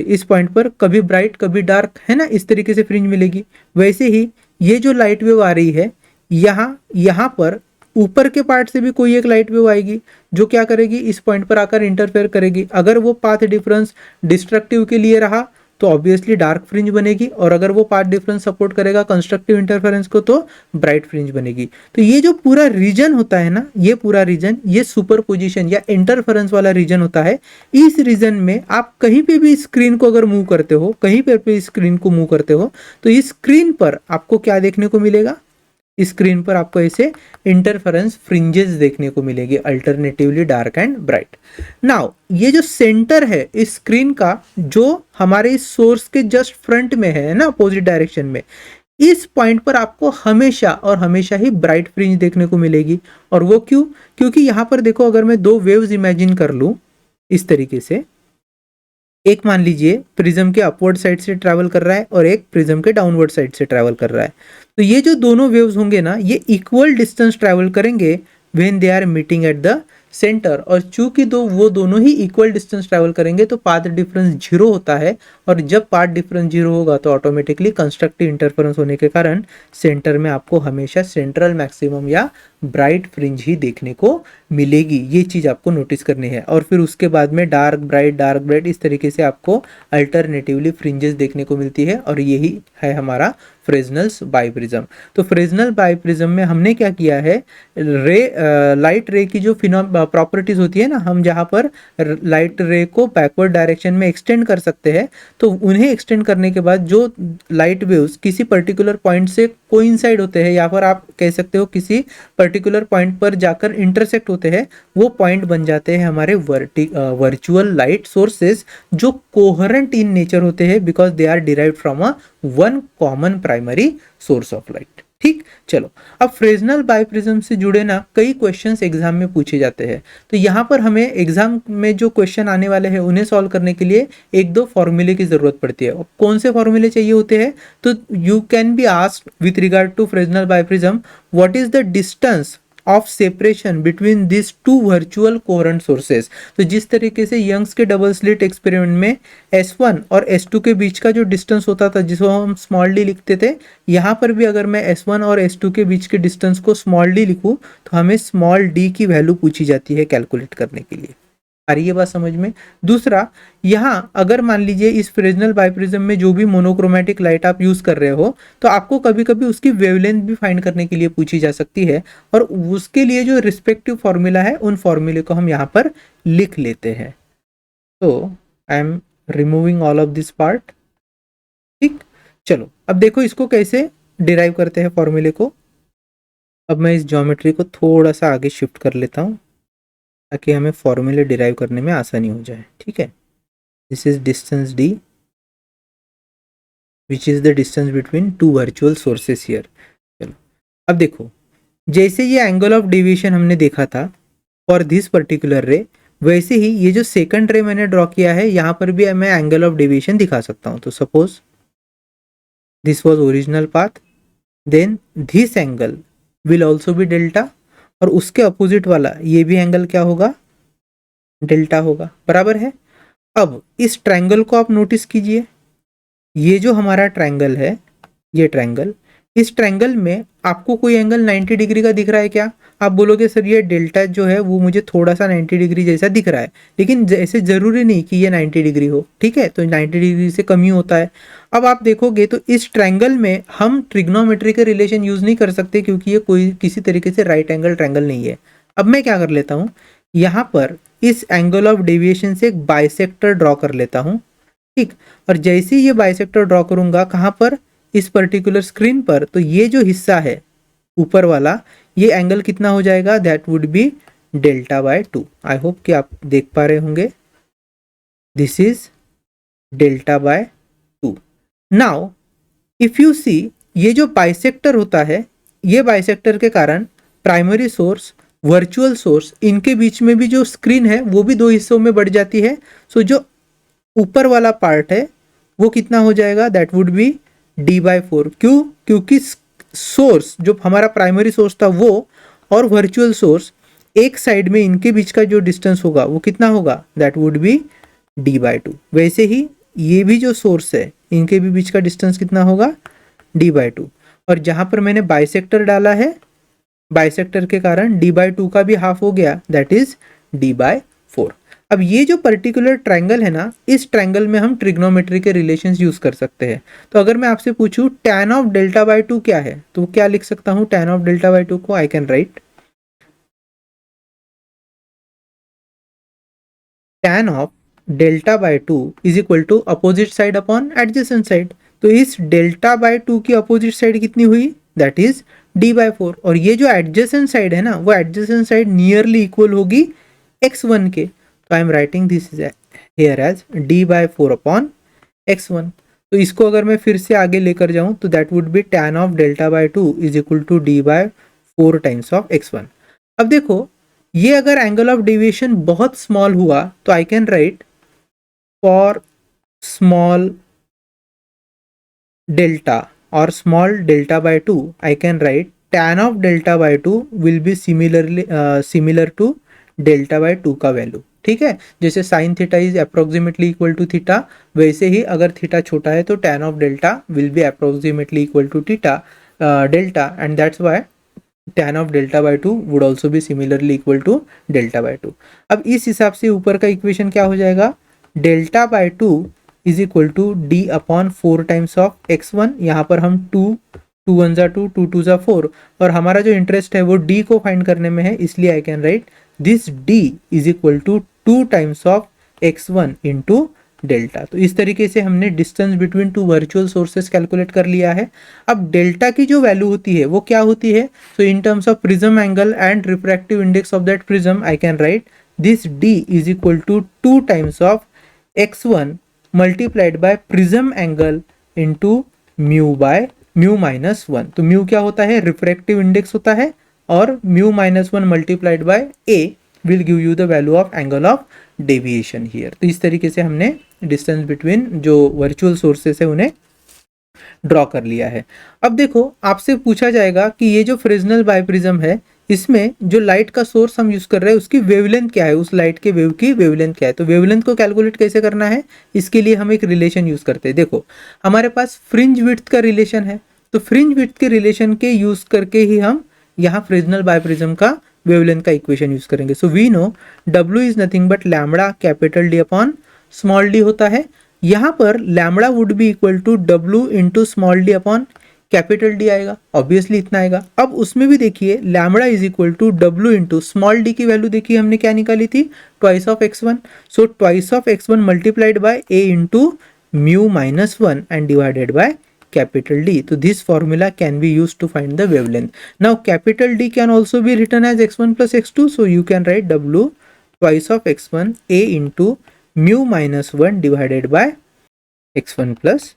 इस पॉइंट पर कभी ब्राइट कभी डार्क, है ना, इस तरीके से फ्रिंज मिलेगी। वैसे ही ये जो लाइट वेव आ रही है, यहाँ यहाँ पर ऊपर के पार्ट से भी कोई एक लाइट वेव आएगी जो क्या करेगी, इस पॉइंट पर आकर इंटरफेयर करेगी। अगर वो पाथ डिफरेंस डिस्ट्रक्टिव के लिए रहा तो ऑब्वियसली डार्क फ्रिंज बनेगी, और अगर वो पाथ डिफरेंस सपोर्ट करेगा कंस्ट्रक्टिव इंटरफेरेंस को तो ब्राइट फ्रिंज बनेगी। तो ये जो पूरा रीजन होता है ना, ये पूरा रीजन ये सुपरपोजिशन या इंटरफेरेंस वाला रीजन होता है। इस रीजन में आप कहीं पे भी स्क्रीन को अगर मूव करते हो, कहीं पे भी स्क्रीन को मूव करते हो, तो इस स्क्रीन पर आपको क्या देखने को मिलेगा? स्क्रीन पर आपको ऐसे इंटरफेरेंस फ्रिंजेस देखने को मिलेगी, alternatively dark and bright. Now ये जो सेंटर है इस स्क्रीन का, जो हमारे इस सोर्स के जस्ट फ्रंट में है ना, अपोजिट डायरेक्शन में, इस पॉइंट पर आपको हमेशा और हमेशा ही ब्राइट फ्रिंज देखने को मिलेगी। और वो क्यों? क्योंकि यहां पर देखो, अगर मैं दो वेव्स इमेजिन कर लूं इस तरीके से, एक मान लीजिए प्रिज्म के अपवर्ड साइड से ट्रैवल कर रहा है और एक प्रिज्म के डाउनवर्ड साइड से ट्रैवल कर रहा है, तो ये जो दोनों वेव्स होंगे ना, ये इक्वल डिस्टेंस ट्रैवल करेंगे when they are meeting at the centre. और चूंकि वो दोनों ही इक्वल डिस्टेंस ट्रैवल करेंगे तो पाथ डिफरेंस जीरो होता है, और जब पाथ डिफरेंस जीरो होगा तो ऑटोमेटिकली कंस्ट्रक्टिव इंटरफेरेंस होने के कारण सेंटर में आपको हमेशा सेंट्रल मैक्सिमम या ब्राइट फ्रिंज ही देखने को मिलेगी। ये चीज आपको नोटिस करनी है। और फिर उसके बाद में डार्क ब्राइट इस तरीके से आपको अल्टरनेटिवली फ्रिंजेस देखने को मिलती है, और यही है हमारा फ्रेजनल्स बाइप्रिज्म। तो फ्रेजनल बाइप्रिज्म में हमने क्या किया है, लाइट रे की जो प्रॉपर्टीज होती है ना, हम जहाँ पर लाइट रे को बैकवर्ड डायरेक्शन में एक्सटेंड कर सकते हैं, तो उन्हें एक्सटेंड करने के बाद जो लाइट वेव्स किसी पर्टिकुलर पॉइंट से कोइंसाइड होते हैं, या फिर आप कह सकते हो किसी पर्टिकुलर पॉइंट पर जाकर इंटरसेक्ट होते हैं, वो पॉइंट बन जाते हैं हमारे वर्चुअल लाइट सोर्सेज, जो कोहेरेंट इन नेचर होते हैं because they are derived from a one common primary source of light. ठीक, चलो अब फ्रेजनल बाइप्रिज्म से जुड़े ना कई क्वेश्चंस एग्जाम में पूछे जाते हैं, तो यहाँ पर हमें एग्जाम में जो क्वेश्चन आने वाले हैं उन्हें सॉल्व करने के लिए एक दो फॉर्मूले की जरूरत पड़ती है। और कौन से फॉर्मूले चाहिए होते हैं? तो you can be asked with regard to Fresnel biprism, what is the distance of separation between this two virtual coherent sources. तो जिस तरीके से यंग्स के डबल स्लिट एक्सपेरिमेंट में S1 और S2 के बीच का जो डिस्टेंस होता था जिसको हम स्मॉल डी लिखते थे, यहाँ पर भी अगर मैं S1 और S2 के बीच के डिस्टेंस को स्मॉल डी लिखूं तो हमें स्मॉल डी की वैल्यू पूछी जाती है कैलकुलेट करने के लिए। आ रही है बात समझ में? दूसरा, यहाँ अगर मान लीजिए इस फ्रेजनल बाइप्रिज्म में जो भी मोनोक्रोमेटिक लाइट आप यूज कर रहे हो, तो आपको कभी कभी उसकी वेवलेंथ भी फाइंड करने के लिए पूछी जा सकती है, और उसके लिए जो रिस्पेक्टिव फॉर्मूला है उन फॉर्मूले को हम यहाँ पर लिख लेते हैं। तो I am removing all of this part. ठीक, चलो अब देखो इसको कैसे डिराइव करते हैं फॉर्मूले को। अब मैं इस ज्योमेट्री को थोड़ा सा आगे शिफ्ट कर लेता हूँ ताकि हमें फॉर्मूले डिराइव करने में आसानी हो जाए। ठीक है, this is distance D which is the distance between two virtual sources here. चलो अब देखो, जैसे ये एंगल ऑफ डेविएशन हमने देखा था फॉर दिस पर्टिकुलर रे, वैसे ही ये जो सेकंड रे मैंने ड्रॉ किया है यहाँ पर भी मैं एंगल ऑफ डेविएशन दिखा सकता हूँ। तो suppose this was original path, then this angle will also be delta, और उसके अपोजिट वाला ये भी एंगल क्या होगा, डेल्टा होगा, बराबर है। अब इस ट्रायंगल को आप नोटिस कीजिए, ये जो हमारा ट्रायंगल है, ये ट्रायंगल, इस ट्रायंगल में आपको कोई एंगल 90 डिग्री का दिख रहा है क्या? आप बोलोगे सर ये डेल्टा जो है वो मुझे थोड़ा सा 90 डिग्री जैसा दिख रहा है, लेकिन ऐसे जरूरी नहीं कि ये 90 डिग्री हो, ठीक है, तो 90 डिग्री से कम ही होता है। अब आप देखोगे तो इस ट्रायंगल में हम ट्रिग्नोमेट्री का रिलेशन यूज नहीं कर सकते, क्योंकि ये कोई किसी तरीके से राइट एंगल ट्रायंगल नहीं है। अब मैं क्या कर लेता हूँ, यहाँ पर इस एंगल ऑफ डेविएशन से एक बाइसेक्टर ड्रॉ कर लेता हूँ, ठीक। और जैसे ही ये बाइसेक्टर ड्रॉ करूंगा, कहाँ पर, इस पर्टिकुलर स्क्रीन पर, तो ये जो हिस्सा है ऊपर वाला, ये एंगल कितना हो जाएगा, that would be delta by 2। I hope कि आप देख पा रहे होंगे, this is delta by 2। Now if you see, ये जो बाइसेक्टर होता है, ये बाइसेक्टर के कारण प्राइमरी सोर्स, वर्चुअल सोर्स, इनके बीच में भी जो स्क्रीन है वो भी दो हिस्सों में बढ़ जाती है। सो जो ऊपर वाला पार्ट है वो कितना हो जाएगा, दैट वुड बी d/4। क्यों? क्योंकि सोर्स जो हमारा प्राइमरी सोर्स था वो और वर्चुअल सोर्स एक साइड में, इनके बीच का जो डिस्टेंस होगा वो कितना होगा, दैट वुड बी d/2। वैसे ही ये भी जो सोर्स है, इनके भी बीच का डिस्टेंस कितना होगा, d/2। और जहां पर मैंने बाइसेक्टर डाला है, बाइसेक्टर के कारण d/2 का भी हाफ हो गया, दैट इज d/4। अब ये जो पर्टिकुलर ट्रायंगल है ना, इस ट्रायंगल में हम ट्रिग्नोमेट्री के रिलेशंस यूज कर सकते हैं। तो अगर मैं आपसे पूछूं tan ऑफ डेल्टा बाय 2 क्या है, तो क्या लिख सकता हूं tan ऑफ डेल्टा बाय 2 को, I can write tan of delta by 2 is equal to opposite side upon adjacent side. तो इस डेल्टा बाय 2 की अपोजिट साइड कितनी हुई, दैट इज d/4। और ये जो एडजेसेंट साइड है ना, वो एडजेसेंट साइड नियरली इक्वल होगी x1 के। तो I am writing this is here as d/4 upon x1। तो इसको अगर मैं फिर से आगे लेकर जाऊं तो that would be tan of delta by 2 is equal to d/4 times of x1। अब देखो, ये अगर एंगल ऑफ डेविएशन बहुत स्मॉल हुआ तो I can write for small delta और small delta by 2, I can write tan of delta by 2 will be similar to delta by 2 का वैल्यू, ठीक है। जैसे sine theta is approximately equal to theta, वैसे ही अगर थीटा छोटा है तो tan of delta will be approximately equal to theta delta, and that's why tan of delta by 2 would also be similarly equal to delta by 2। अब इस हिसाब से ऊपर का इक्वेशन क्या हो जाएगा, delta by 2 is equal to d/4 times of x1। यहाँ पर हम 2 1 जा 2 2 2 जा 4, और हमारा जो इंटरेस्ट है वो d को फाइंड करने में है, इसलिए I can write this d is equal to 2 times of x1 into delta. तो इस तरीके से हमने distance between two virtual sources calculate कर लिया है। अब डेल्टा की जो वैल्यू होती है वो क्या होती है, so in terms of prism angle and refractive index of that prism, I can write this d is equal to 2 times of x1 multiplied by prism angle into mu by mu minus 1। तो म्यू क्या होता है, रिफ्रैक्टिव इंडेक्स होता है, और mu minus 1 multiplied by a will give you the value of angle of deviation here. तो इस तरीके से हमने डिस्टेंस बिटवीन जो वर्चुअल सोर्सेस है उन्हें ड्रॉ कर लिया है। अब देखो, आपसे पूछा जाएगा कि ये जो फ्रेस्नेल बाइप्रिज्म है, इसमें जो लाइट का सोर्स हम यूज कर रहे हैं उसकी वेवलेंथ क्या है, उस लाइट के वेव की वेवलेंथ क्या है। तो वेवलेंथ को कैलकुलेट कैसे करना है, इसके लिए हम एक रिलेशन यूज करते हैं। देखो, हमारे पास फ्रिंज विड्थ का रिलेशन है, तो फ्रिंज विड्थ के रिलेशन के यूज करके ही हम यहाँ फ्रेस्नेल बाइप्रिज्म का वेवलेंथ का इक्वेशन यूज करेंगे। So we know W is nothing but lambda capital D upon small d होता है। यहाँ पर lambda would be equal to W into small d upon capital D आएगा, ऑब्वियसली इतना आएगा। अब उसमें भी देखिए lambda is equal to W into small d की वैल्यू देखिए हमने क्या निकाली थी, twice of x1। So twice of x1 multiplied bye a into mu minus 1 and divided by capital D. So this formula can be used to find the wavelength. Now capital D can also be written as x1 plus x2. So you can write W twice of x1 a into mu minus 1 divided by x1 plus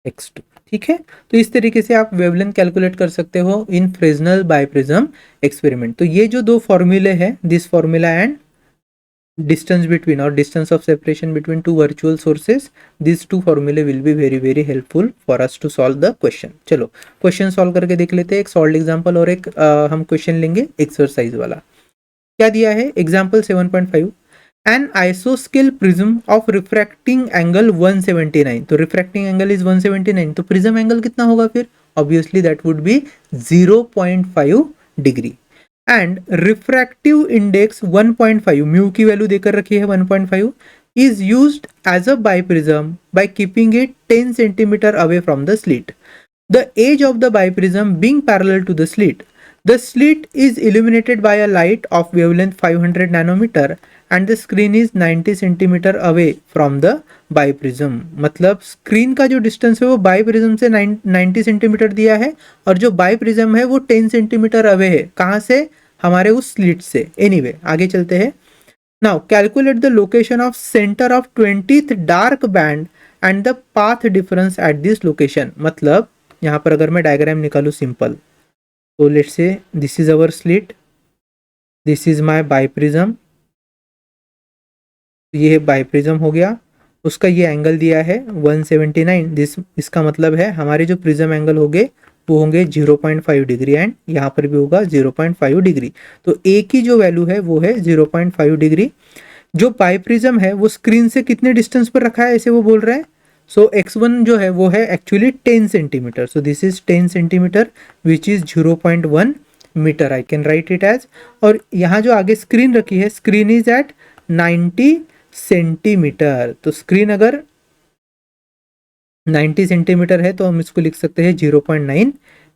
x2. ठीक है, तो इस तरीके से आप वेवलेंथ कैलकुलेट कर सकते हो इन फ्रेस्नेल बाइप्रिज्म एक्सपेरिमेंट। तो ये जो दो फॉर्मूले हैं, this formula and distance between or distance of separation between two virtual sources, these two formulae will be very very helpful for us to solve the question. चलो क्वेश्चन सॉल्व करके देख लेते हैं, एक सॉल्व एग्जांपल और एक हम क्वेश्चन लेंगे एक्सरसाइज वाला। क्या दिया है एग्जांपल 7.5, एन आइसोस्केल प्रिज्म ऑफ रिफ्रैक्टिंग एंगल 179, तो रिफ्रैक्टिंग एंगल इज 179, तो प्रिज्म एंगल कितना होगा फिर, obviously that would B 0.5 degree, and refractive index 1.5, mu की वैल्यू देकर रखी है 1.5, is used as a biprism by keeping it 10 centimeter away from the slit. The edge of the biprism being parallel to the slit. The slit is illuminated by a light of wavelength 500 nanometer and the screen is 90 centimeter away from the biprism. मतलब स्क्रीन का जो डिस्टेंस है वो बाईप्रिज्म से 90 सेंटीमीटर दिया है और जो बाईप्रिज्म है वो 10 सेंटीमीटर अवे है, कहाँ से, हमारे उस स्लिट से। एनीवे आगे चलते हैं। Now calculate the location of centre of 20th dark band and the path difference at this location. मतलब यहाँ पर अगर मैं डायग्राम निकालूँ सिंपल, तो let's say this is our slit, this is my biprism, ये बाईप्रिज्म हो गया, उसका ये एंगल दिया है 179, दिस इसका मतलब है हमारे जो प्रिज्म एंगल होंगे वो होंगे 0.5 डिग्री एंड यहाँ पर भी होगा 0.5 डिग्री, तो ए की जो वैल्यू है वो है 0.5 डिग्री। जो बाईप्रिज्म है वो स्क्रीन से कितने डिस्टेंस पर रखा है ऐसे वो बोल रहे हैं, सो x1 जो है वो है actually 10 centimetre, so this is 10 centimetre which is 0.1 metre, I can write it as. और यहाँ जो आगे स्क्रीन रखी है, स्क्रीन इज एट 90 सेंटीमीटर, तो स्क्रीन अगर 90 सेंटीमीटर है तो हम इसको लिख सकते हैं 0.9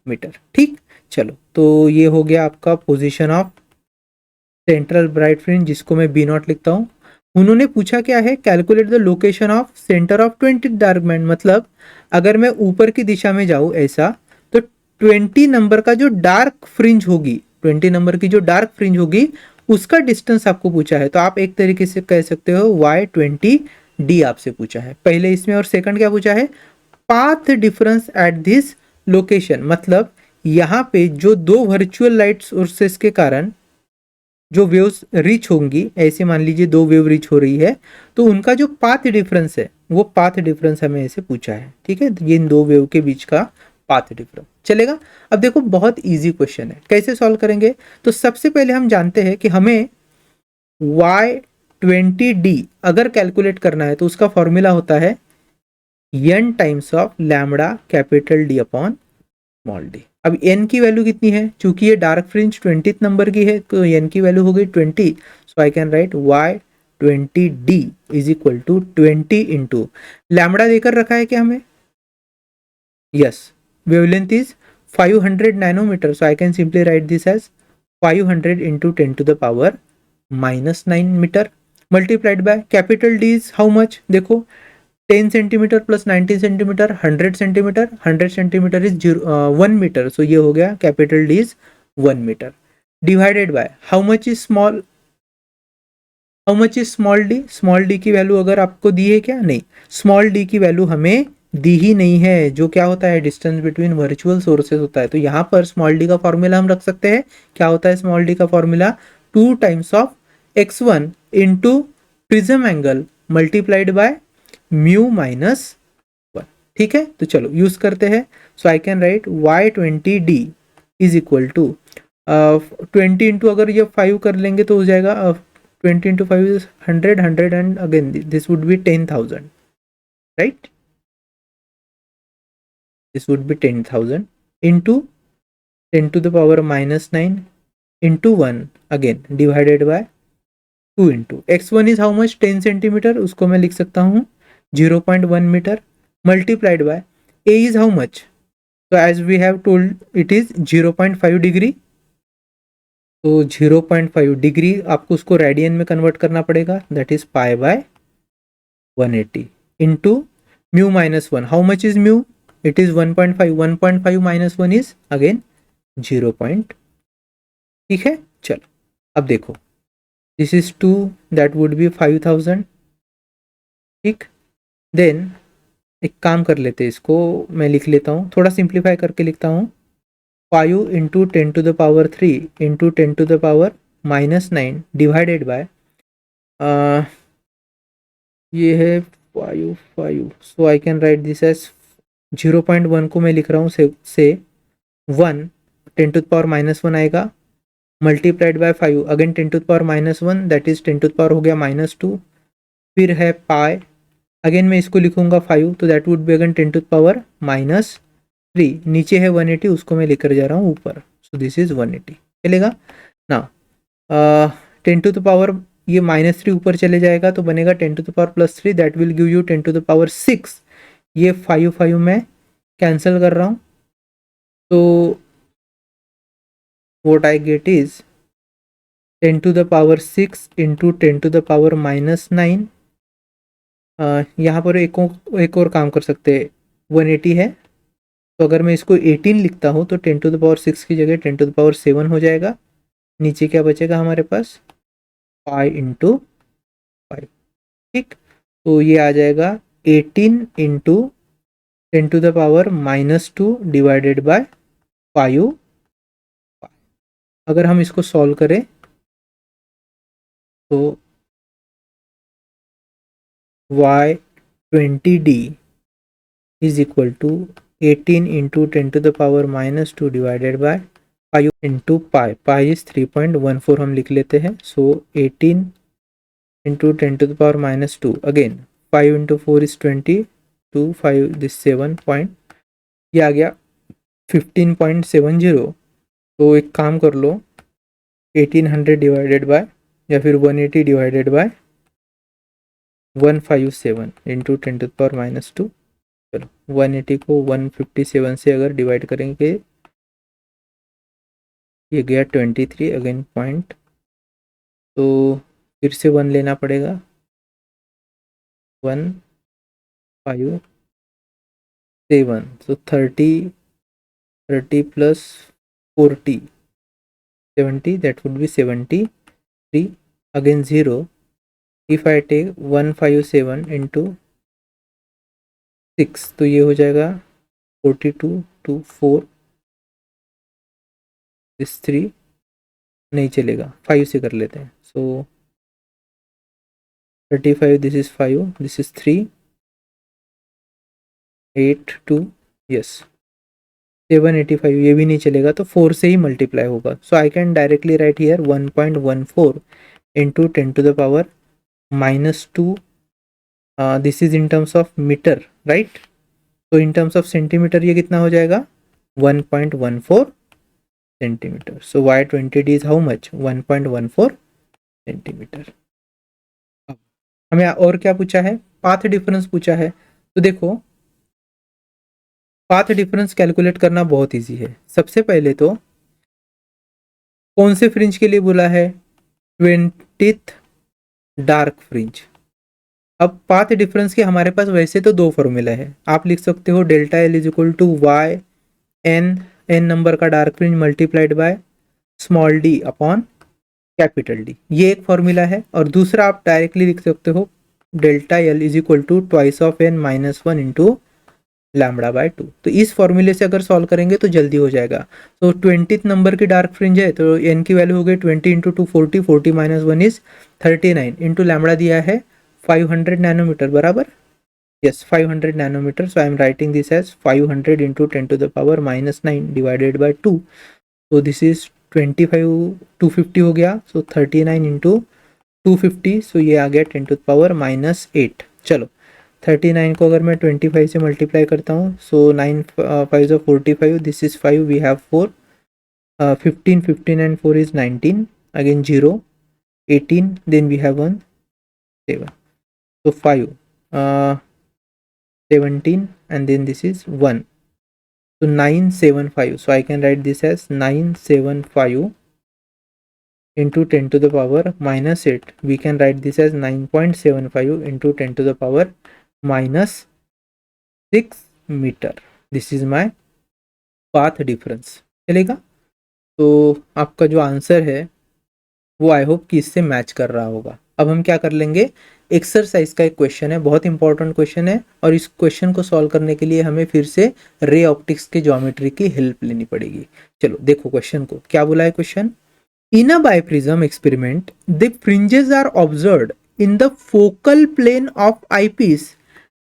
मीटर। ठीक, चलो तो ये हो गया आपका position of central bright fringe, जिसको मैं बी नॉट लिखता हूँ। उन्होंने पूछा क्या है, calculate the location of centre of 20 dark band. मतलब अगर मैं ऊपर की दिशा में जाऊँ ऐसा, तो 20 नंबर का जो डार्क फ्रिंज होगी, 20 नंबर की जो डार्क फ्रिंज होगी उसका डिस्टेंस आपको पूछा है, तो आप एक तरीके से कह सकते हो y20d आपसे पूछा है पहले इसमें, और सेकंड क्या पूछा है, path difference at this location. मतलब यहाँ पे जो दो वर्चुअल लाइट सोर्सेस के कारण जो वेव्स रीच होंगी, ऐसे मान लीजिए दो वेव रीच हो रही है, तो उनका जो पाथ डिफरेंस है वो पाथ डिफरेंस हमें ऐसे पूछा है। ठीक है, ये इन दो वेव के बीच का पाथ डिफरेंस चलेगा। अब देखो बहुत इजी क्वेश्चन है, कैसे सॉल्व करेंगे, तो सबसे पहले हम जानते हैं कि हमें y20d अगर कैलकुलेट करना है तो उसका फॉर्मूला होता है n times of lambda capital D upon small d। अब n की वैल्यू कितनी है, चूंकि ये डार्क फ्रिंज 20th नंबर की है तो n की वैल्यू हो गई 20, so I can write y20d is equal to 20 into lambda देकर रखा है क्या हमें, yes, wavelength is 500 nanometer, so I can simply write this as 500 into 10 to the power minus 9 meter multiplied by capital D is how much, देखो 10 centimetre plus 90 centimetre 100 centimetre, 100 centimetre is 1 metre, so ये हो गया capital D is 1 metre, divided by how much is small, how much is small D, small D की वैल्यू अगर आपको दी है क्या, नहीं, स्मॉल डी की वैल्यू हमें दी ही नहीं है, जो क्या होता है डिस्टेंस बिटवीन वर्चुअल सोर्सेज होता है। तो यहाँ पर स्मॉल डी का फॉर्मूला हम रख सकते हैं, क्या होता है स्मॉल डी का formula, 2 times of x1 into prism angle multiplied by mu minus 1। ठीक है, तो चलो यूज करते हैं, so I can write y20d is equal to 20 into अगर ये 5 कर लेंगे तो हो जाएगा 20 into 5 is 100, 100 and again this would be 10,000, right? This would be 10,000 into 10 to the power minus 9 into 1 again divided by 2 into x1 is how much 10 centimeter, उसको मैं लिख सकता हूँ 0.1 meter multiplied by a is how much, so as we have told it is 0.5 degree, तो 0.5 डिग्री आपको उसको रेडियन में कन्वर्ट करना पड़ेगा, that is pi by 180 into mu minus 1, how much is mu, it is 1.5, 1.5 minus 1 is again 0. ठीक है, चलो अब देखो this is 2, that would B 5000। ठीक, देन एक काम कर लेते हैं, इसको मैं लिख लेता हूँ, थोड़ा सिंप्लीफाई करके लिखता हूँ, 5 into 10 to the power 3 into 10 to the power minus 9 divided by ये है 5 so I can write this as 0.1 को मैं लिख रहा हूँ से 1 10 टू द पावर -1 आएगा multiplied by 5 again 10 to the power -1 that is 10 to the power हो गया -2 फिर है पाई अगेन मैं इसको लिखूंगा 5 तो that would be again 10 to the power -3 नीचे है 180 उसको मैं लेकर जा रहा हूँ ऊपर सो दिस इज 180 चलेगा ना 10 टू द पावर ये -3 ऊपर चले जाएगा तो बनेगा 10 to the power +3 that will give you 10 to the power 6 ये 5 मैं कैंसिल कर रहा हूँ तो what I get is 10 to the power 6 into 10 to the power -9 यहाँ पर एक और काम कर सकते हैं 180 है तो अगर मैं इसको 18 लिखता हूँ तो 10 टू द पावर 6 की जगह 10 टू द पावर 7 हो जाएगा नीचे क्या बचेगा हमारे पास 5 इंटू 5 ठीक तो ये आ जाएगा 18 into 10 to the power -2 divided by 5 अगर हम इसको सॉल्व करें तो y20d is equal to 18 into 10 to the power -2 divided by 5 into pi is 3.14 हम लिख लेते हैं so 18 into 10 to the power -2 again 5 into 4 is 20 2 5 this 7 point ये आ गया 15.70 तो एक काम कर लो 1800 डिवाइडेड बाय या फिर 180 divided by 157 into 10 to the power -2 चलो 180 को 157 से अगर डिवाइड करेंगे ये गया 23 अगेन पॉइंट तो फिर से 1 लेना पड़ेगा 157 so 30 plus 40 70 that would be 73 again 0 if I take 157 into 6 तो ये हो जाएगा 42 to 4 this 3 नहीं चलेगा 5 से कर लेते हैं so 35 this is 5 this is 3 8 2 yes 785 ये भी नहीं चलेगा तो 4 से ही मल्टीप्लाई होगा so I can directly write here 1.14 into 10 to the power -2 this is in terms of metre right तो इन टर्म्स ऑफ सेंटीमीटर ये कितना हो जाएगा 1.14 centimetre so y20d is how much 1.14 centimetre हमें और क्या पूछा है पाथ डिफरेंस पूछा है तो देखो पाथ डिफरेंस कैलकुलेट करना बहुत इजी है सबसे पहले तो कौन से फ्रिंज के लिए बोला है 20th डार्क फ्रिंज अब पाथ डिफरेंस के हमारे पास वैसे तो दो फॉर्मूला है आप लिख सकते हो delta L is equal to Y N number का dark fringe multiplied by small D upon capital D ये एक फॉर्मूला है और दूसरा आप डायरेक्टली लिख सकते हो delta L is equal to twice of N -1 into lambda by 2 तो इस फॉर्मूले से अगर सॉल्व करेंगे तो जल्दी हो जाएगा तो 20th नंबर की डार्क फ्रिंज है तो एन की वैल्यू हो गई 20 इंटू 2 40 40 -1 इज 39 इंटू लैम्बडा दिया है 500 नैनोमीटर बराबर yes 500 nanometre so I am writing this as 500 into 10 to the power -9 divided by 2 तो दिस इज 25 250 हो गया सो 39 इंटू 250 सो ये आ गया 10 टू द पावर -8 चलो 39 को अगर मैं 25 से मल्टीप्लाई करता हूँ so 9 5 45 this is 5 we have 4 15 15 and 4 is 19 again 0 18 then we have 1 7 so 5 17 and then this is 1 so 975 so I can write this as 975 into 10 to the power -8 we can write this as 9.75 into 10 to the power -6 metre this is my path difference चलेगा तो आपका जो आंसर है वो आई होप कि इससे मैच कर रहा होगा अब हम क्या कर लेंगे एक्सरसाइज का एक क्वेश्चन है बहुत इंपॉर्टेंट क्वेश्चन है और इस क्वेश्चन को सॉल्व करने के लिए हमें फिर से रे ऑप्टिक्स के ज्योमेट्री की हेल्प लेनी पड़ेगी चलो देखो क्वेश्चन को क्या बोला है question in a biprism experiment the fringes are observed in the focal plane of eyepiece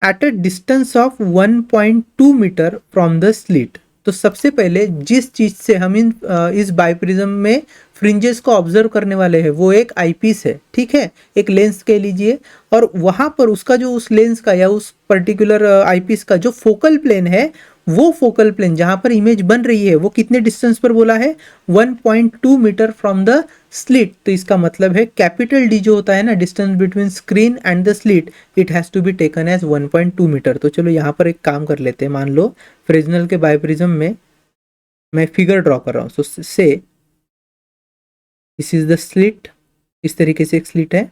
at a distance of 1.2 metre from the slit. तो सबसे पहले जिस चीज से हम इस बाइप्रिज्म में फ्रिंजेस को ऑब्जर्व करने वाले हैं वो एक आईपीस है, ठीक है, एक लेंस कह लीजिए। और वहां पर उसका जो उस लेंस का या उस पर्टिकुलर आईपीस का जो फोकल प्लेन है, वो फोकल प्लेन जहां पर इमेज बन रही है वो कितने डिस्टेंस पर बोला है, 1.2 मीटर फ्रॉम द स्लिट। तो इसका मतलब है कैपिटल डी जो होता है ना, distance between screen and the slit, it has to be taken as 1.2 metre. तो चलो यहाँ पर एक काम कर लेते हैं। मान लो फ्रेस्नेल के बाइप्रिज्म में मैं फिगर ड्रॉ कर रहा हूँ। सो से दिस इज द स्लिट, इस तरीके से एक स्लिट है।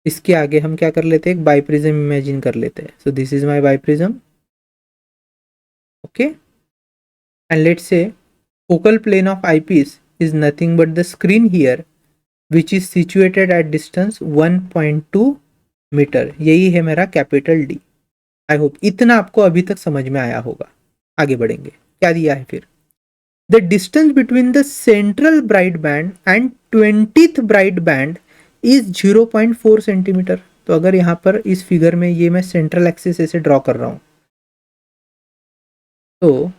इसके आगे हम क्या कर लेते हैं, एक बाइप्रिज्म इमेजिन कर लेते हैं। सो this is my biprism, okay. And let's say focal plane of eyepiece is nothing but the screen here which is situated at distance 1.2 metre. यही है मेरा कैपिटल डी। आई होप इतना आपको अभी तक समझ में आया होगा। आगे बढ़ेंगे, क्या दिया है फिर, the distance between the central bright band and 20th bright band is 0.4 centimetre. तो अगर यहाँ पर इस फिगर में ये मैं सेंट्रल एक्सिस ऐसे ड्रॉ कर रहा हूं, तो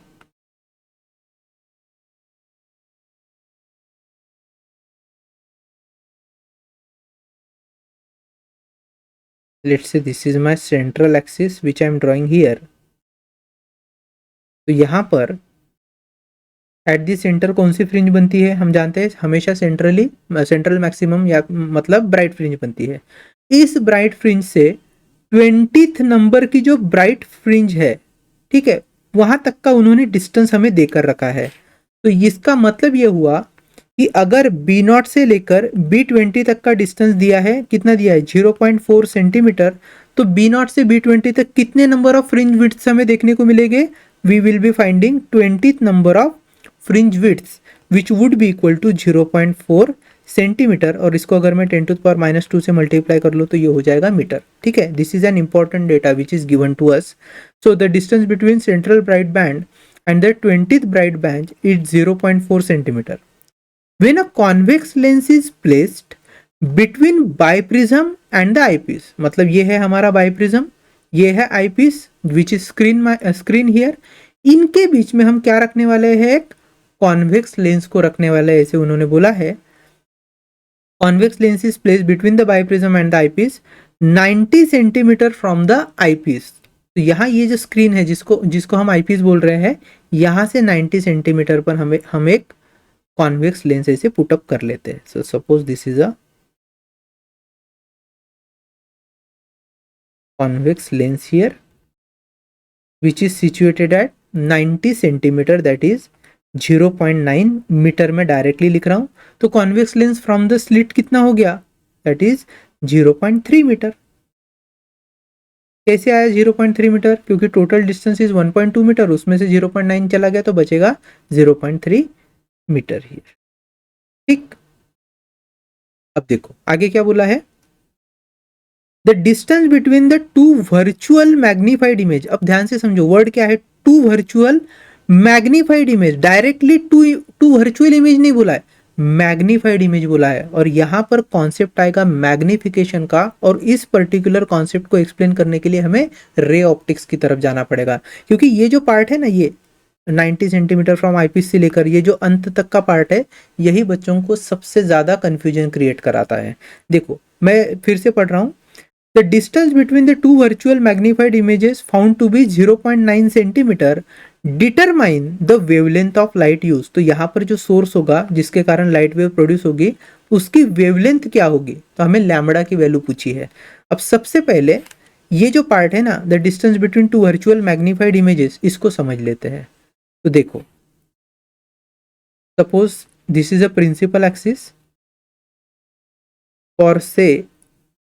let's say this is my central axis which I am drawing here। तो यहाँ पर एट दी सेंटर कौन सी फ्रिंज बनती है, हम जानते हैं हमेशा सेंट्रल मैक्सिमम या मतलब ब्राइट फ्रिंज बनती है। इस ब्राइट फ्रिंज से 20th नंबर की जो ब्राइट फ्रिंज है, ठीक है, वहां तक का उन्होंने डिस्टेंस हमें देकर रखा है। तो इसका मतलब यह हुआ कि अगर B0 से लेकर B20 तक का डिस्टेंस दिया है, कितना दिया है, 0.4 सेंटीमीटर। तो B0 से B20 तक कितने नंबर ऑफ फ्रिंज विड्थ हमें देखने को मिलेंगे, we will be finding 20th number of fringe width which would be equal to 0.4 centimetre. और इसको अगर मैं 10⁻² से मल्टीप्लाई कर लूँ तो ये हो जाएगा मीटर, ठीक है। This is an important data which is given to us. So the distance between central bright band and the 20th bright band is 0.4 centimetre. When a convex lens is placed between biprism and the eyepiece, मतलब ये है हमारा बाइप्रिज्म, ये है eyepiece which is screen here, इनके बीच में हम क्या रखने वाले हैं, एक कॉन्वेक्स लेंस को रखने वाले हैं, ऐसे उन्होंने बोला है। Convex lens is placed between the biprism and the eyepiece 90 centimetre from the eyepiece. तो यहाँ ये जो स्क्रीन है जिसको हम आईपीस बोल रहे हैं, यहाँ से 90 सेंटीमीटर पर हम एक कॉन्वेक्स लेंस ऐसे पुटअप कर लेते हैं। So suppose this is a convex lens here which is situated at 90 centimetre, that is 0.9 metre में डायरेक्टली लिख रहा हूं। तो convex lens from the slit कितना हो गया, दैट इज 0.3 मीटर। कैसे आया 0.3 मीटर, क्योंकि टोटल डिस्टेंस इज 1.2 मीटर, उसमें से 0.9 चला गया तो बचेगा 0.3 मीटर हियर, ठीक। अब देखो आगे क्या बोला है, the distance between the two virtual magnified image. अब ध्यान से समझो, वर्ड क्या है, two virtual magnified image. Directly two virtual image नहीं बोला है, मैग्नीफाइड इमेज बोला है। और यहां पर कॉन्सेप्ट आएगा मैग्निफिकेशन का, और इस पर्टिकुलर कॉन्सेप्ट को एक्सप्लेन करने के लिए हमें रे ऑप्टिक्स की तरफ जाना पड़ेगा, क्योंकि ये जो पार्ट है ना, ये 90 सेंटीमीटर फ्रॉम आईपीस से लेकर ये जो अंत तक का पार्ट है, यही बच्चों को सबसे ज्यादा कंफ्यूजन क्रिएट कराता है। देखो मैं फिर से पढ़ रहा हूं, the distance between the two virtual magnified images found to be 0.9 centimetre determine the wavelength of light use. तो यहाँ पर जो सोर्स होगा जिसके कारण लाइट वेव प्रोड्यूस होगी, उसकी वेवलेंथ क्या होगी, तो हमें लैम्बडा की वैल्यू पूछी है। अब सबसे पहले ये जो पार्ट है ना, the distance between two virtual magnified images, इसको समझ लेते हैं। तो देखो suppose this is a principal axis for से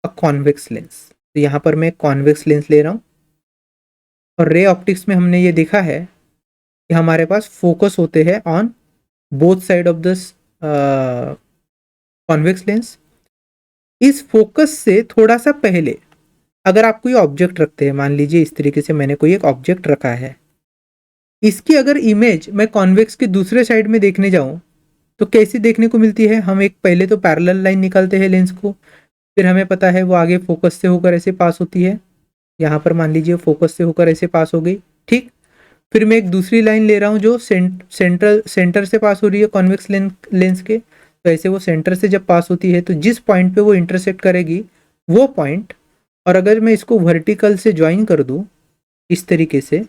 अ कॉन्वेक्स लेंस। तो यहां पर मैं कॉन्वेक्स लेंस ले रहा हूं, और रे ऑप्टिक्स में हमने ये देखा है कि हमारे पास फोकस होते हैं on both side of this convex lens. इस फोकस से थोड़ा सा पहले अगर आप कोई ऑब्जेक्ट रखते हैं, मान लीजिए इस तरीके से मैंने कोई एक ऑब्जेक्ट रखा है, इसकी अगर इमेज मैं कॉन्वेक्स के दूसरे साइड में देखने जाऊं तो कैसी देखने को मिलती है, हम एक पहले तो पैरेलल लाइन निकालते हैं लेंस को, फिर हमें पता है वो आगे फोकस से होकर ऐसे पास होती है, यहाँ पर मान लीजिए फोकस से होकर ऐसे पास हो गई, ठीक। फिर मैं एक दूसरी लाइन ले रहा हूँ जो सेंटर से पास हो रही है कॉन्वेक्स लेंस के, तो ऐसे वो सेंटर से जब पास होती है तो जिस पॉइंट पे वो इंटरसेक्ट करेगी वो पॉइंट, और अगर मैं इसको वर्टिकल से ज्वाइन कर दूं इस तरीके से,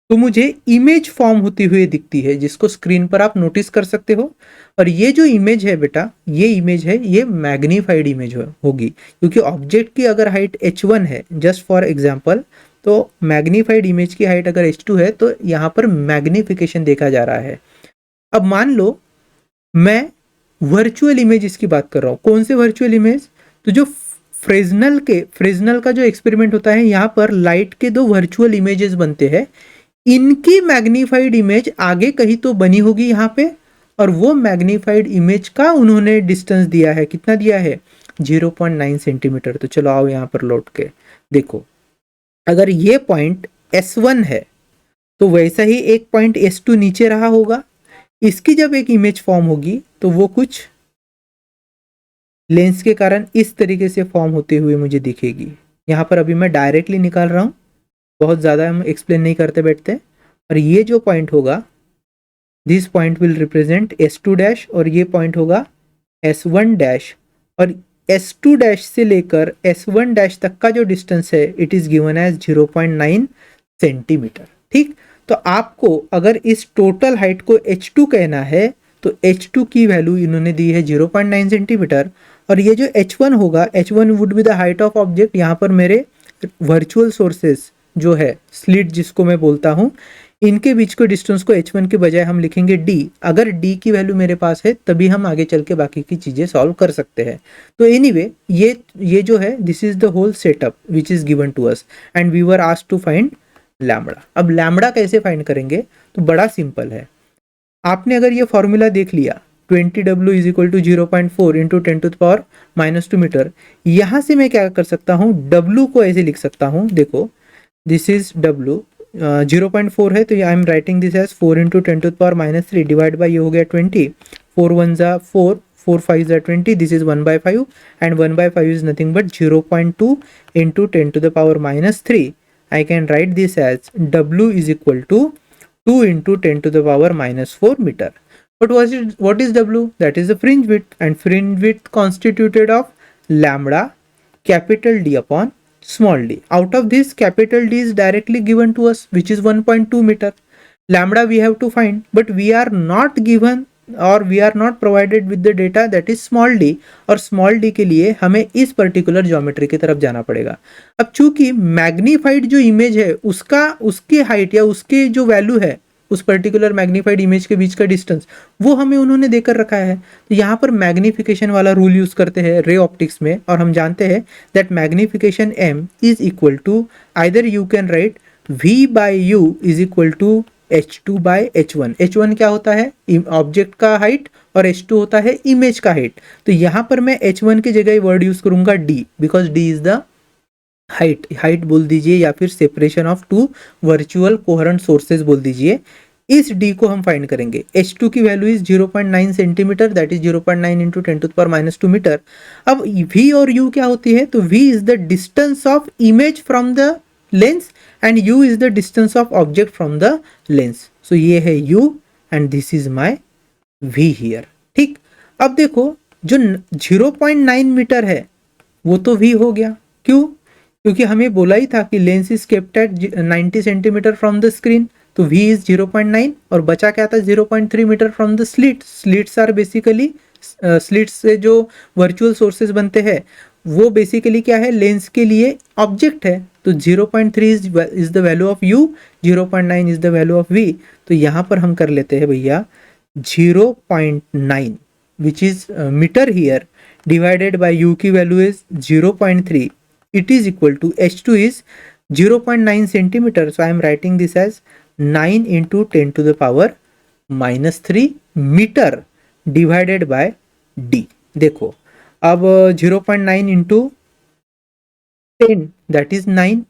तो मुझे इमेज फॉर्म होती हुई दिखती है, जिसको स्क्रीन पर आप नोटिस कर सकते हो। और ये जो इमेज है बेटा, ये इमेज है, ये मैग्नीफाइड इमेज होगी, क्योंकि ऑब्जेक्ट की अगर हाइट h1 है जस्ट फॉर एग्जांपल, तो मैग्नीफाइड इमेज की हाइट अगर h2 है तो यहाँ पर मैग्निफिकेशन देखा जा रहा है। अब मान लो मैं वर्चुअल इमेज इसकी बात कर रहा हूँ, कौन से वर्चुअल इमेज, तो जो फ्रेजनल का जो एक्सपेरिमेंट होता है, यहाँ पर लाइट के दो वर्चुअल इमेजेस बनते हैं, इनकी मैग्नीफाइड इमेज आगे कहीं तो बनी होगी यहाँ पे, और वो मैग्नीफाइड इमेज का उन्होंने डिस्टेंस दिया है, कितना दिया है 0.9 सेंटीमीटर। तो चलो आओ यहाँ पर लौट के देखो, अगर ये पॉइंट S1 है तो वैसा ही एक पॉइंट S2 नीचे रहा होगा, इसकी जब एक इमेज फॉर्म होगी तो वो कुछ लेंस के कारण इस तरीके से फॉर्म होते हुए मुझे दिखेगी। यहाँ पर अभी मैं डायरेक्टली निकाल रहा हूँ, बहुत ज़्यादा हम एक्सप्लेन नहीं करते बैठते। और ये जो पॉइंट होगा, this point will represent S2 dash, और ये पॉइंट होगा S1 डैश, और S2 डैश से लेकर S1 डैश तक का जो डिस्टेंस है it is given as 0.9 centimetre, ठीक। तो आपको अगर इस टोटल हाइट को H2 कहना है तो H2 की वैल्यू इन्होंने दी है 0.9 सेंटीमीटर, और ये जो H1 होगा, H1 would be the height of object, यहाँ पर मेरे वर्चुअल सोर्सेस जो है स्लिट जिसको मैं बोलता हूँ, इनके बीच के डिस्टेंस को H1 के बजाय हम लिखेंगे D। अगर D की वैल्यू मेरे पास है तभी हम आगे चल के बाकी की चीजें सॉल्व कर सकते हैं। तो एनीवे ये जो है this is the whole setup which is given to us and we were asked to find lambda. अब लैम्बडा कैसे फाइंड करेंगे, तो बड़ा सिंपल है। आपने अगर ये फॉर्मूला देख लिया 20W is equal to 0.4 into 10⁻² metre, यहाँ से मैं क्या कर सकता हूँ, W को ऐसे लिख सकता हूँ, देखो दिस इज W, 0.4 है तो I am writing this as 4 into 10⁻³ divide by ये हो गया 20, 4 1 ज़ा 4, 4 5 ज़ा 20, this is 1/5 and 1/5 is nothing but 0.2 into 10⁻³ I can write this as W is equal to 2 into 10⁻⁴ meter. But what is W? That is the fringe width, and fringe width constituted of lambda capital D upon small d. Out of this, capital D is directly given to us, which is 1.2 meter. Lambda we have to find, but we are not given और we are not provided with the data that is small D, और स्मॉल डी के लिए हमें इस पर्टिकुलर ज्योमेट्री की तरफ जाना पड़ेगा। अब चूंकि मैग्नीफाइड जो इमेज है उसका उसकी हाइट या उसके जो वैल्यू है उस पर्टिकुलर मैग्नीफाइड इमेज के बीच का डिस्टेंस वो हमें उन्होंने देकर रखा है, तो यहाँ पर मैग्निफिकेशन वाला रूल यूज करते हैं रे ऑप्टिक्स में, और हम जानते हैं that magnification m is equal to either you can write v by u is equal to H2 by H1। H1 क्या होता है, ऑब्जेक्ट का हाइट, और H2 होता है इमेज का हाइट। तो यहाँ पर मैं H1 की जगह वर्ड यूज करूंगा D, because D is the height बोल दीजिए, या फिर separation of two virtual coherent sources बोल दीजिए। इस D को हम फाइंड करेंगे। H2 की value is 0.9 centimetre, that is 0.9 into 10⁻² metre. अब V और U क्या होती है, तो V is the distance of image from the lens and u is the distance of object from the lens. So ये है u and this is my v here, ठीक। अब देखो जो 0.9 मीटर है वो तो v हो गया, क्यों, क्योंकि हमें बोला ही था कि lens is kept at 90 centimetre from the screen, तो v इज 0.9, और बचा क्या था 0.3 metre from the slit. Slits are basically slits से जो वर्चुअल सोर्सेज बनते हैं वो बेसिकली क्या है, लेंस के लिए ऑब्जेक्ट है। तो 0.3 is the value of u, 0.9 is the value of v। तो यहाँ पर हम कर लेते हैं भैया 0.9 which is metre here divided by u की value is 0.3, it is equal to H2 is 0.9 centimetre, so I am writing this as 9 into 10⁻³ metre divided by d। देखो अब 0.9 इंटू 10 दैट इज 9,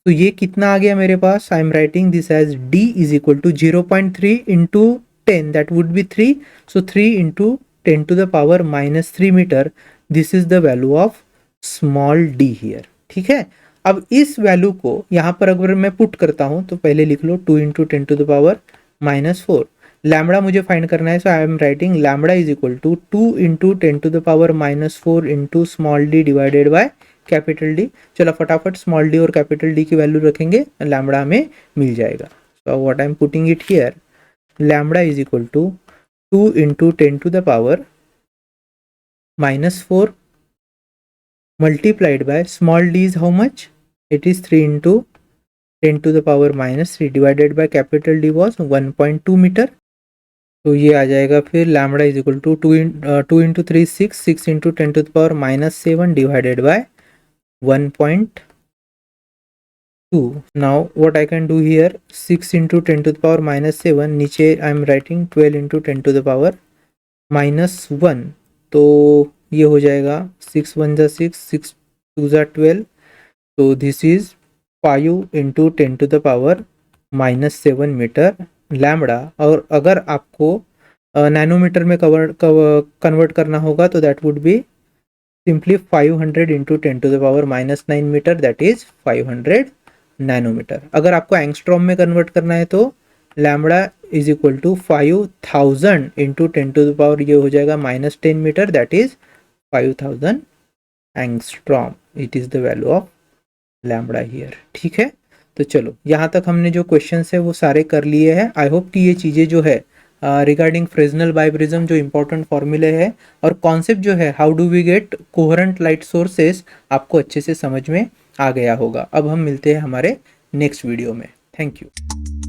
तो ये कितना आ गया मेरे पास, I am writing this as d is equal to 0.3 into 10 that would be 3, so 3 into 10⁻³ metre, this is the value of small D here, ठीक है। अब इस वैल्यू को यहाँ पर अगर मैं पुट करता हूँ तो पहले लिख लो 2 इंटू 10⁻⁻⁴। लैम्बडा मुझे फाइंड करना है, so I am writing lambda is equal to 2 into 10⁻⁻⁴ into small D divided by capital D. चलो फटाफट स्मॉल डी और कैपिटल डी की वैल्यू रखेंगे, लैम्बडा हमें मिल जाएगा। So what I am putting it here, lambda is equal to 2 into 10⁻⁻⁴ multiplied by small d is how much, it is 3 into 10⁻³ divided by capital D was 1.2 metre. तो ये आ जाएगा फिर lambda is equal to 2 into 3 6 into 10⁻⁻7 divided by 1.2। Now what I can do here, 6 into 10⁻⁻7, नीचे आई एम राइटिंग 12 इंटू 10⁻⁻1, तो ये हो जाएगा 6 1 जा 6, 6 2 जा 12, तो this is 5 into 10⁻⁻7 metre lambda. और अगर आपको नैनोमीटर में कन्वर्ट करना होगा तो that would be simply 500 into 10⁻⁹ metre, that is 500 nanometre. अगर आपको एंगस्ट्रॉम में कन्वर्ट करना है तो lambda is equal to 5000 into 10⁻, ये हो जाएगा -10 metre, that is 5000 angstrom. It is the value of lambda here, ठीक है। तो चलो यहाँ तक हमने जो क्वेश्चंस है वो सारे कर लिए हैं। आई होप कि ये चीज़ें जो है रिगार्डिंग फ्रेजनल बाइप्रिज्म जो इंपॉर्टेंट फॉर्मूले है और कॉन्सेप्ट जो है how do we get coherent light sources आपको अच्छे से समझ में आ गया होगा। अब हम मिलते हैं हमारे नेक्स्ट वीडियो में। Thank you.